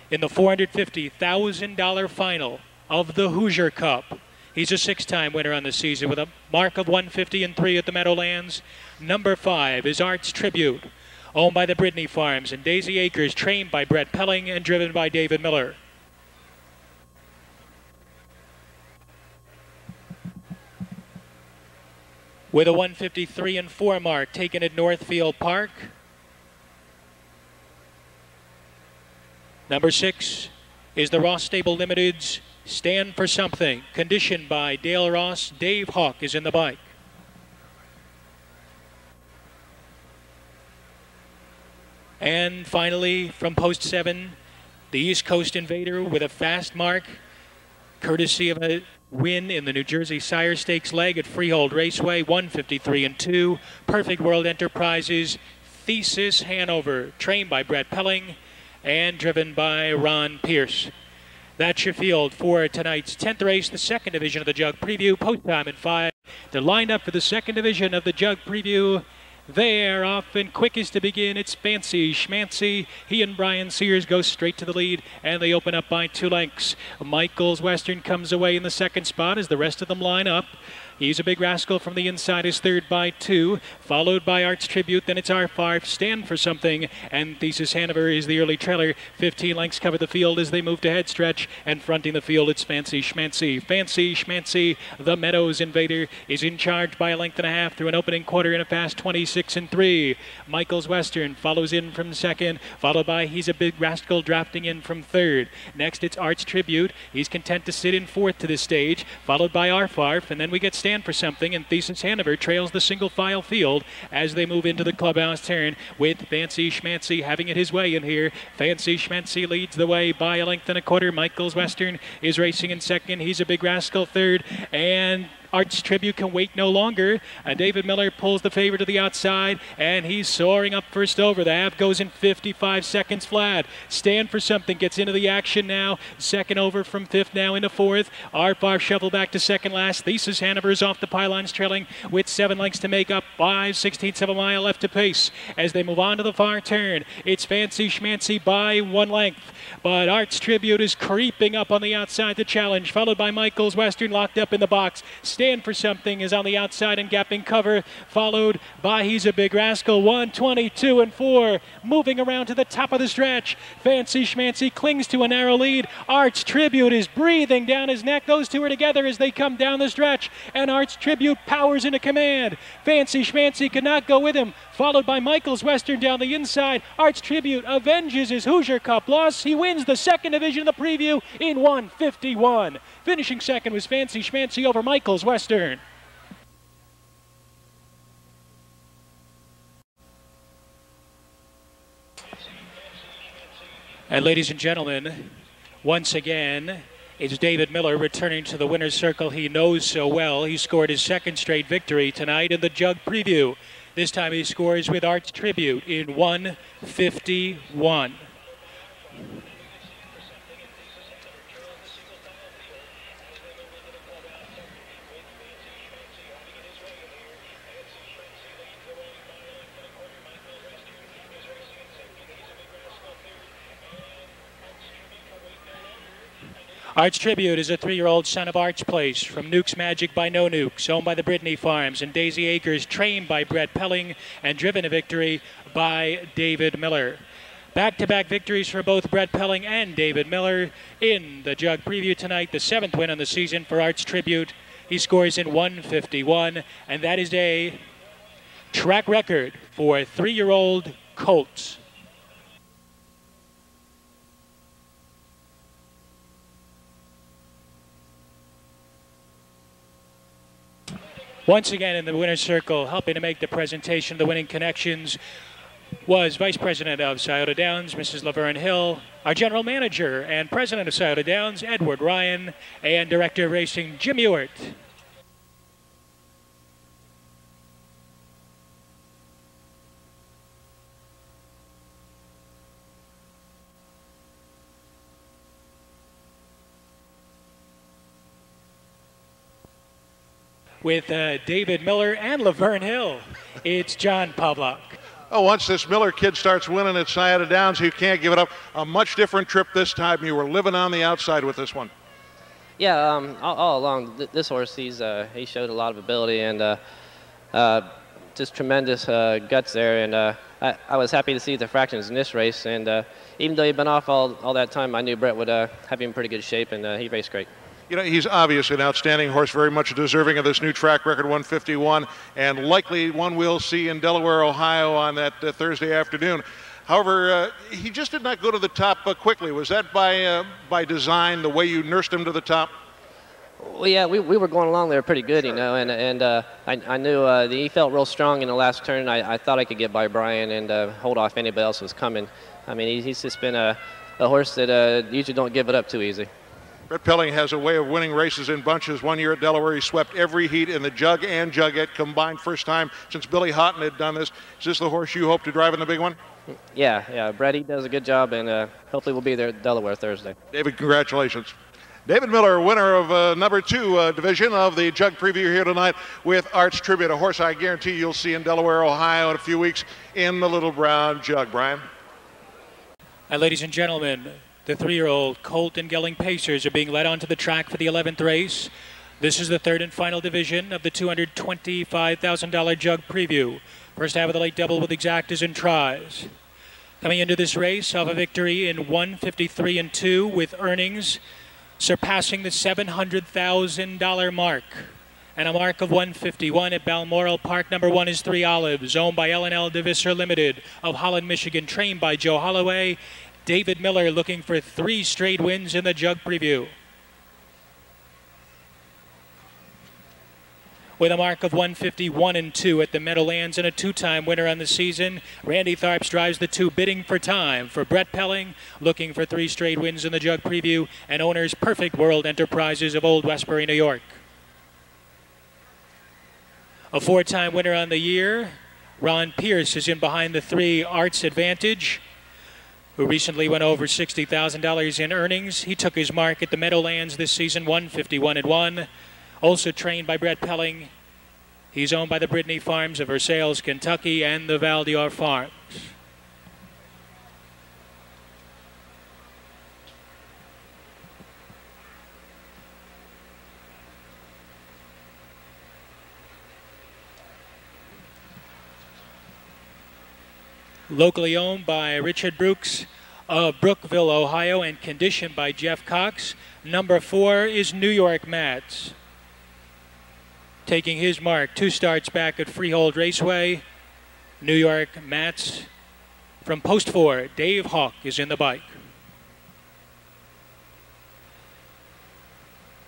in the $450,000 final of the Hoosier Cup. He's a 6-time winner on the season with a mark of 150-3 at the Meadowlands. Number 5 is Arts Tribute, owned by the Brittany Farms and Daisy Acres, trained by Brett Pelling and driven by David Miller. With a 153-4 mark taken at Northfield Park. Number 6 is the Ross Stable Limited's Stand for Something, conditioned by Dale Ross. Dave Hawk is in the bike. And finally, from post 7, the East Coast Invader with a fast mark, courtesy of a win in the New Jersey Sire Stakes leg at Freehold Raceway, 153-2. Perfect World Enterprises, Thesis Hanover, trained by Brett Pelling and driven by Ron Pierce. That's your field for tonight's 10th race, the second division of the Jug Preview. Post time at 5. They're lined up for the second division of the Jug Preview. They're off and quickest to begin. It's Fancy Schmancy. He and Brian Sears go straight to the lead, and they open up by 2 lengths. Michael's Western comes away in the second spot as the rest of them line up. He's a Big Rascal from the inside, is third by 2, followed by Arts Tribute. Then it's R5, Stand for Something, and Thesis Hanover is the early trailer. 15 lengths cover the field as they move to head stretch, and fronting the field, it's Fancy Schmancy. Fancy Schmancy, the Meadows Invader, is in charge by a length and a half through an opening quarter in a fast 26. 26 and 3. Michaels Western follows in from second, followed by He's a Big Rascal drafting in from third. Next, it's Arts Tribute. He's content to sit in fourth to this stage, followed by Arf, and then we get Stand for Something, and Thesis Hanover trails the single file field as they move into the clubhouse turn with Fancy Schmancy having it his way in here. Fancy Schmancy leads the way by a length and a quarter. Michaels Western is racing in second. He's a Big Rascal third, and Arts Tribute can wait no longer. David Miller pulls the favor to the outside, and he's soaring up first over. The half goes in 55 seconds flat. Stand for Something gets into the action now. Second over from fifth now into fourth. Arf shovel back to second last. Thesis Hanover is off the pylons, trailing with 7 lengths to make up. 5/16 of a mile left to pace as they move on to the far turn. It's Fancy Schmancy by 1 length, but Arts Tribute is creeping up on the outside to challenge, followed by Michaels Western locked up in the box. Stand for Something is on the outside and gapping cover, followed by He's a Big Rascal. 1:22 and 4, moving around to the top of the stretch. Fancy Schmancy clings to a narrow lead. Arts Tribute is breathing down his neck. Those two are together as they come down the stretch, and Arts Tribute powers into command. Fancy Schmancy cannot go with him, followed by Michaels Western down the inside. Arts Tribute avenges his Hoosier Cup loss. He wins the second division of the preview in 1:51. Finishing second was Fancy Schmancy over Michaels Western. And ladies and gentlemen, once again, it's David Miller returning to the winner's circle he knows so well. He scored his second straight victory tonight in the Jug Preview. This time he scores with Arts Tribute in 1:51. Arts Tribute is a 3-year-old son of Arts Place from Nuke's Magic by No Nukes, owned by the Brittany Farms and Daisy Acres, trained by Brett Pelling and driven to victory by David Miller. Back-to-back victories for both Brett Pelling and David Miller in the Jug Preview tonight, the 7th win on the season for Arts Tribute. He scores in 1:51, and that is a track record for 3-year-old colts. Once again in the winner's circle, helping to make the presentation of the winning connections was Vice President of Scioto Downs, Mrs. Laverne Hill, our General Manager and President of Scioto Downs, Edward Ryan, and Director of Racing, Jim Ewart. With David Miller and Laverne Hill, it's John Pavlak. Oh, once this Miller kid starts winning at Scioto Downs, you can't give it up. A much different trip this time. You were living on the outside with this one. Yeah, all along, this horse, he showed a lot of ability and just tremendous guts there. And I was happy to see the fractions in this race. And even though he'd been off all that time, I knew Brett would have him in pretty good shape, and he raced great. You know, he's obviously an outstanding horse, very much deserving of this new track record, 151, and likely one we'll see in Delaware, Ohio on that Thursday afternoon. However, he just did not go to the top quickly. Was that by design, the way you nursed him to the top? Well, yeah, we were going along there pretty good, you know, and I knew he felt real strong in the last turn. I thought I could get by Brian and hold off anybody else who was coming. I mean, he's just been a horse that usually don't give it up too easy. Brett Pelling has a way of winning races in bunches. One year at Delaware, he swept every heat in the Jug and Jugette combined, first time since Billy Houghton had done this. Is this the horse you hope to drive in the big one? Yeah, Brett, he does a good job, and hopefully we'll be there at Delaware Thursday. David, congratulations. David Miller, winner of number 2 division of the Jug Preview here tonight with Arts Tribute, a horse I guarantee you'll see in Delaware, Ohio in a few weeks in the Little Brown Jug. Brian? And ladies and gentlemen, the 3-year-old Colt and Gelling Pacers are being led onto the track for the 11th race. This is the 3rd and final division of the $225,000 Jug Preview. First half of the late double with exactas and tries. Coming into this race off a victory in 1:53 and 2 with earnings surpassing the $700,000 mark. and a mark of 151 at Balmoral Park. Number 1 is 3 Olives, owned by L&L Divisor Limited of Holland, Michigan, trained by Joe Holloway. David Miller looking for 3 straight wins in the Jug Preview. With a mark of 151 and 2 at the Meadowlands and a 2-time winner on the season, Randy Tharps drives the 2, bidding for time for Brett Pelling, looking for 3 straight wins in the Jug Preview, and owners Perfect World Enterprises of Old Westbury, New York. A 4-time winner on the year, Ron Pierce is in behind the 3 Arts Advantage, who recently went over $60,000 in earnings. He took his mark at the Meadowlands this season, 151 and 1. Also trained by Brett Pelling. He's owned by the Brittany Farms of Versailles, Kentucky, and the Valdior Farms. Locally owned by Richard Brooks of Brookville, Ohio, and conditioned by Jeff Cox. Number 4 is New York Mats. Taking his mark 2 starts back at Freehold Raceway. New York Mats from Post 4. Dave Hawk is in the bike.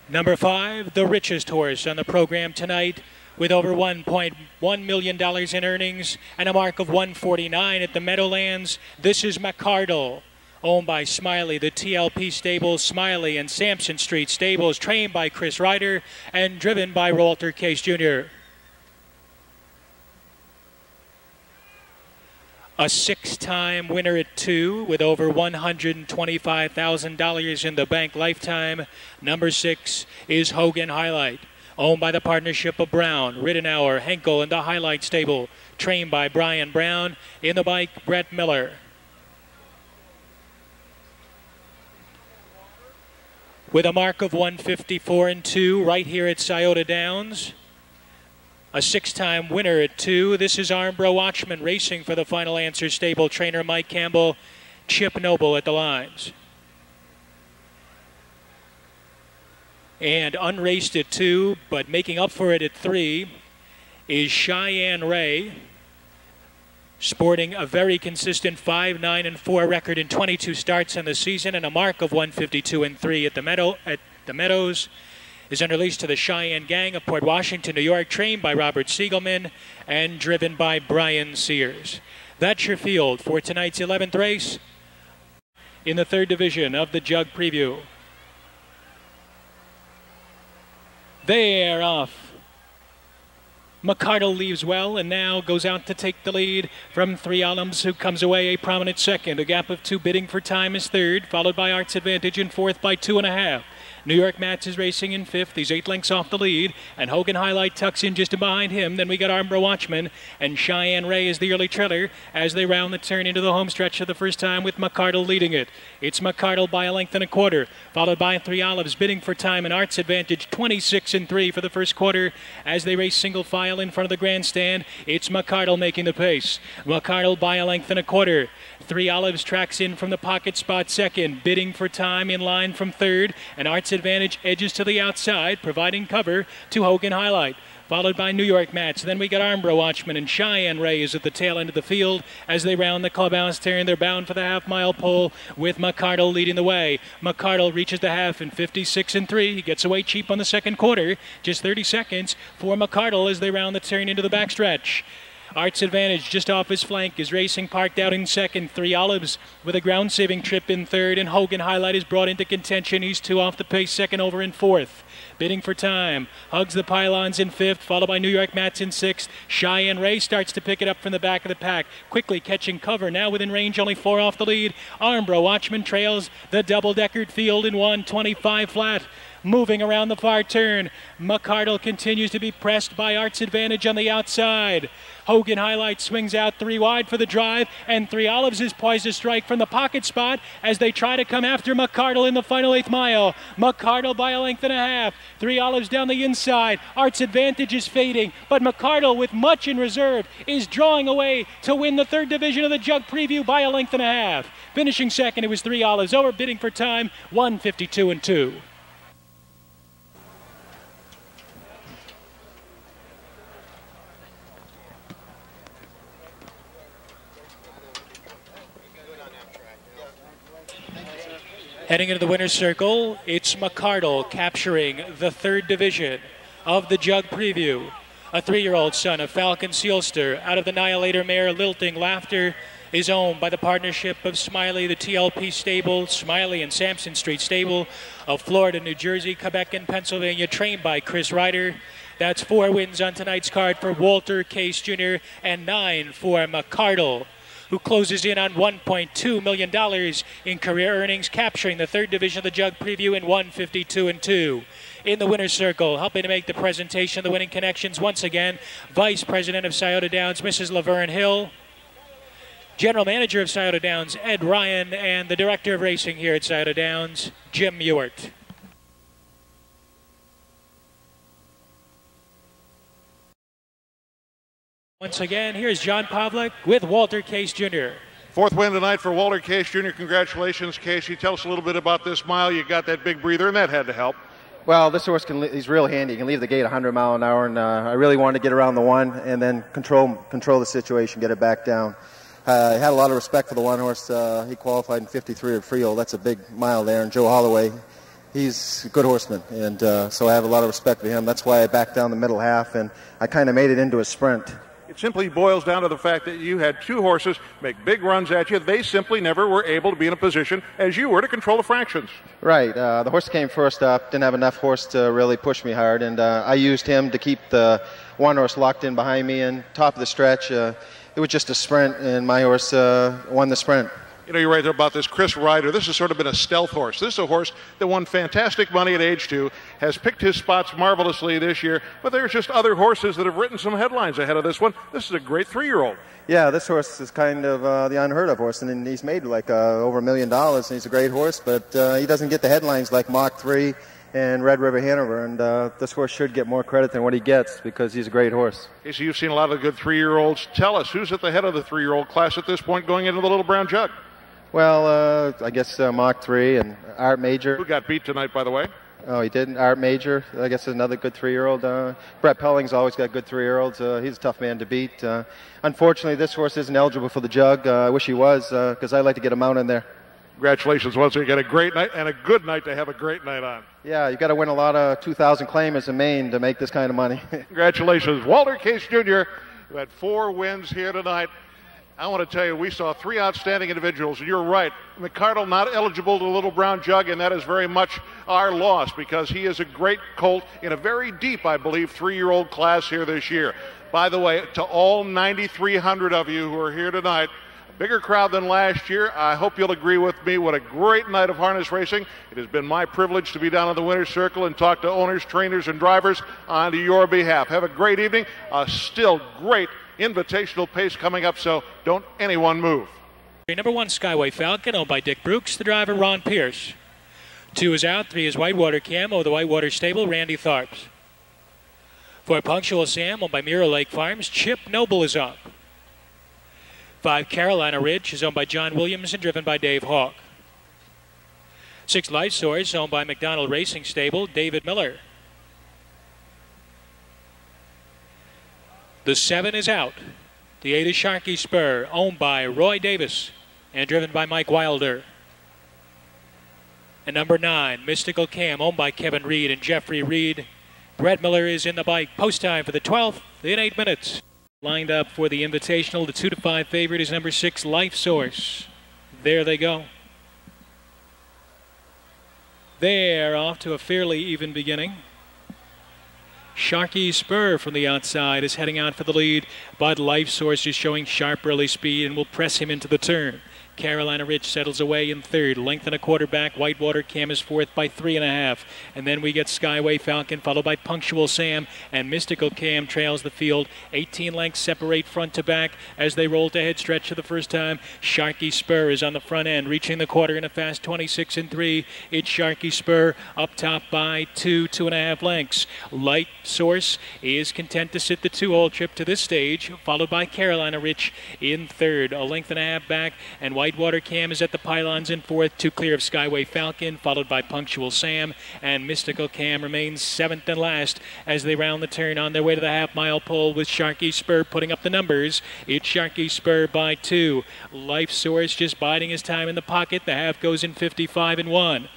Number 5, the richest horse on the program tonight, with over $1.1 million in earnings and a mark of 149 at the Meadowlands. This is McCardle, owned by Smiley, the TLP Stables, Smiley and Sampson Street Stables, trained by Chris Ryder and driven by Walter Case Jr. A 6-time winner at 2 with over $125,000 in the bank lifetime. Number 6 is Hogan Highlight, owned by the partnership of Brown, Rittenauer, Henkel, and the Highlight Stable, trained by Brian Brown. In the bike, Brett Miller. With a mark of 154 and 2 right here at Scioto Downs. A 6-time winner at 2. This is Armbro Watchman racing for the Final Answer Stable. Trainer Mike Campbell, Chip Noble at the lines. And unraced at 2, but making up for it at 3, is Cheyenne Ray, sporting a very consistent 5-9-4 record in 22 starts in the season and a mark of 152 and 3 at the Meadows. Is unreleased to the Cheyenne Gang of Port Washington, New York, trained by Robert Siegelman and driven by Brian Sears. That's your field for tonight's 11th race in the 3rd division of the Jug Preview. They're off. McCardle leaves well and now goes out to take the lead from 3 Olives, who comes away a prominent 2nd. A gap of 2 bidding for time is 3rd, followed by Arts Advantage in 4th by 2.5. New York Mats is racing in 5th. He's 8 lengths off the lead, and Hogan Highlight tucks in just behind him. Then we got Armbro Watchman, and Cheyenne Ray is the early trailer as they round the turn into the home stretch for the first time, with McCardle leading it. It's McCardle by a length and a quarter, followed by 3 Olives bidding for time, and Arts Advantage 26 and 3 for the first quarter as they race single file in front of the grandstand. It's McCardle making the pace. McCardle by a length and a quarter. 3 Olives tracks in from the pocket spot 2nd, bidding for time in line from 3rd, and Arts Advantage edges to the outside, providing cover to Hogan Highlight, followed by New York Mats. Then we got Armbro Watchman, and Cheyenne Ray is at the tail end of the field as they round the clubhouse turn. They're bound for the half-mile pole with McCardle leading the way. McCardle reaches the half in 56 and 3. He gets away cheap on the 2nd quarter. Just 30 seconds for McCardle as they round the turn into the backstretch. Arts Advantage just off his flank is racing, parked out in 2nd. 3 Olives with a ground-saving trip in 3rd, and Hogan Highlight is brought into contention. He's 2 off the pace, 2nd over in 4th. Bidding for time, hugs the pylons in 5th, followed by New York Mats in 6th. Cheyenne Ray starts to pick it up from the back of the pack, quickly catching cover, now within range, only 4 off the lead. Armbro Watchman trails the double-deckered field in 1:25 flat. Moving around the far turn, McCardle continues to be pressed by Arts Advantage on the outside. Hogan Highlight swings out 3 wide for the drive, and 3 Olives is poised to strike from the pocket spot as they try to come after McCardle in the final 8th mile. McCardle by a length and a half. 3 Olives down the inside. Arts Advantage is fading, but McCardle, with much in reserve, is drawing away to win the 3rd division of the Jug Preview by a length and a half. Finishing 2nd, it was 3 Olives, over bidding for time, 1:52 and 2. Heading into the winner's circle, it's McCardle capturing the 3rd division of the Jug Preview. A 3-year-old son of Falcon Sealster out of the Annihilator mare Lilting Laughter is owned by the partnership of Smiley, the TLP stable, Smiley and Sampson Street stable of Florida, New Jersey, Quebec, and Pennsylvania, trained by Chris Ryder. That's 4 wins on tonight's card for Walter Case Jr. and 9 for McCardle, who closes in on $1.2 million in career earnings, capturing the 3rd division of the Jug Preview in 152-2. In the winner's circle, helping to make the presentation of the winning connections once again, Vice President of Scioto Downs, Mrs. Laverne Hill, General Manager of Scioto Downs, Ed Ryan, and the Director of Racing here at Scioto Downs, Jim Ewart. Once again, here's John Pavlik with Walter Case Jr. 4th win tonight for Walter Case Jr. Congratulations, Casey. Tell us a little bit about this mile. You got that big breather, and that had to help. Well, this horse he's real handy. He can leave the gate 100 mile an hour, and I really wanted to get around the 1 and then control the situation, get it back down. I had a lot of respect for the 1 horse. He qualified in 53 at Frio. That's a big mile there. And Joe Holloway, he's a good horseman, and so I have a lot of respect for him. That's why I backed down the middle half, and I kind of made it into a sprint. It simply boils down to the fact that you had 2 horses make big runs at you. They simply never were able to be in a position, as you were, to control the fractions. Right. The horse came first up, didn't have enough horse to really push me hard, and I used him to keep the 1 horse locked in behind me, and top of the stretch, it was just a sprint, and my horse won the sprint. You know, you're right about this Chris Ryder. This has sort of been a stealth horse. This is a horse that won fantastic money at age 2, has picked his spots marvelously this year, but there's just other horses that have written some headlines ahead of this one. This is a great 3-year-old. Yeah, this horse is kind of the unheard of horse, and he's made like over $1 million, and he's a great horse, but he doesn't get the headlines like Mach 3 and Red River Hanover, and this horse should get more credit than what he gets because he's a great horse. Okay, so you've seen a lot of good 3-year-olds. Tell us, who's at the head of the 3-year-old class at this point going into the Little Brown Jug? Well, I guess Mach 3 and Art Major. Who got beat tonight, by the way? Oh, he didn't. Art Major, I guess, is another good 3-year-old. Brett Pelling's always got good 3-year-olds. He's a tough man to beat. Unfortunately, this horse isn't eligible for the Jug. I wish he was, because I'd like to get him out in there. Congratulations once again. You got a great night and a good night to have a great night on. Yeah, you've got to win a lot of 2,000 claimers in Maine to make this kind of money. Congratulations. Walter Case Jr., who had 4 wins here tonight. I want to tell you, we saw 3 outstanding individuals, and you're right. McCardle not eligible to the Little Brown Jug, and that is very much our loss because he is a great colt in a very deep, I believe, 3-year-old class here this year. By the way, to all 9,300 of you who are here tonight, a bigger crowd than last year. I hope you'll agree with me. What a great night of harness racing. It has been my privilege to be down in the winner's circle and talk to owners, trainers, and drivers on your behalf. Have a great evening. A still great invitational pace coming up, so don't anyone move. Number 1, Skyway Falcon, owned by Dick Brooks, the driver Ron Pierce. 2 is out, 3 is Whitewater Camo, the Whitewater Stable, Randy Tharps. 4, Punctual Sam, owned by Mirror Lake Farms, Chip Noble is up. 5, Carolina Ridge is owned by John Williams and driven by Dave Hawk. 6, Life Source, owned by McDonald Racing Stable, David Miller. The 7 is out. The 8 is Sharky Spur, owned by Roy Davis and driven by Mike Wilder. And number 9, Mystical Cam, owned by Kevin Reed and Jeffrey Reed. Brett Miller is in the bike. Post time for the 12th in 8 minutes. Lined up for the Invitational, the 2-5 favorite is number 6, Life Source. There they go. They're off to a fairly even beginning. Sharky Spur from the outside is heading out for the lead, but Life Source is showing sharp early speed and will press him into the turn. Carolina Ridge settles away in 3rd. Length and a quarter back. Whitewater Cam is 4th by 3.5. And then we get Skyway Falcon followed by Punctual Sam, and Mystical Cam trails the field. 18 lengths separate front to back as they roll to head stretch for the first time. Sharky Spur is on the front end, reaching the quarter in a fast 26 and 3. It's Sharky Spur up top by 2.5 lengths. Light Source is content to sit the 2-hole trip to this stage, followed by Carolina Ridge in 3rd. A length and a half back, and Whitewater Cam is at the pylons in 4th, 2 clear of Skyway Falcon, followed by Punctual Sam, and Mystical Cam remains 7th and last as they round the turn on their way to the half-mile pole, with Sharky Spur putting up the numbers. It's Sharky Spur by 2. Life Source just biding his time in the pocket. The half goes in 55 and 1.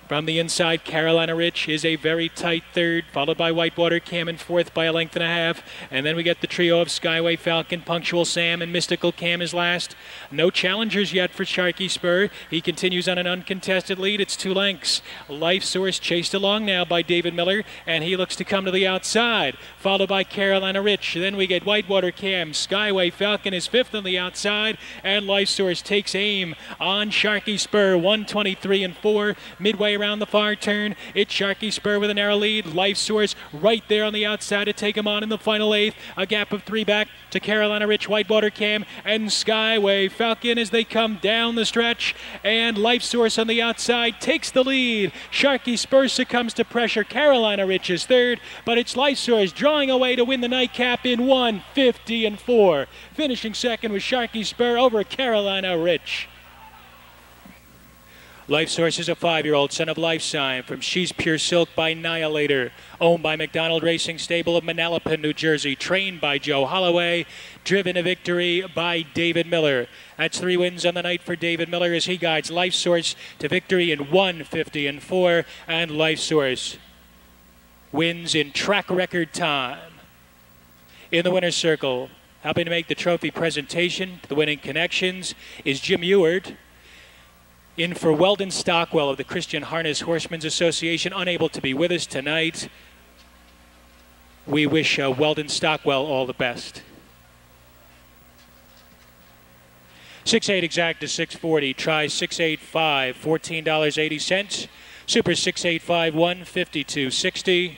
From the inside, Carolina Rich is a very tight 3rd, followed by Whitewater Cam in 4th by a length and a half. And then we get the trio of Skyway Falcon, Punctual Sam, and Mystical Cam is last. No challengers yet for Sharky Spur. He continues on an uncontested lead. It's 2 lengths. Life Source chased along now by David Miller, and he looks to come to the outside, followed by Carolina Rich. Then we get Whitewater Cam. Skyway Falcon is 5th on the outside, and Life Source takes aim on Sharky Spur, 123 and 4. Midway around the far turn, it's Sharky Spur with a narrow lead. Life Source right there on the outside to take him on in the final 8th. A gap of 3 back to Carolina Rich, Whitewater Cam, and Skyway Falcon as they come down the stretch. And Life Source on the outside takes the lead. Sharky Spur succumbs to pressure. Carolina Rich is 3rd, but it's Life Source drawing away to win the nightcap in 150 and 4. Finishing 2nd with Sharky Spur over Carolina Rich. Life Source is a 5-year-old son of Life Sign from She's Pure Silk by Annihilator, owned by McDonald Racing Stable of Manalapan, New Jersey, trained by Joe Holloway, driven to victory by David Miller. That's 3 wins on the night for David Miller as he guides Life Source to victory in 150 and 4, and Life Source wins in track record time. In the winner's circle, helping to make the trophy presentation to the winning connections is Jim Ewart. In for Weldon Stockwell of the Christian Harness Horsemen's Association, unable to be with us tonight. We wish Weldon Stockwell all the best. 6'8 exact to 640. Try 685, $14.80. Super 685, $152.60.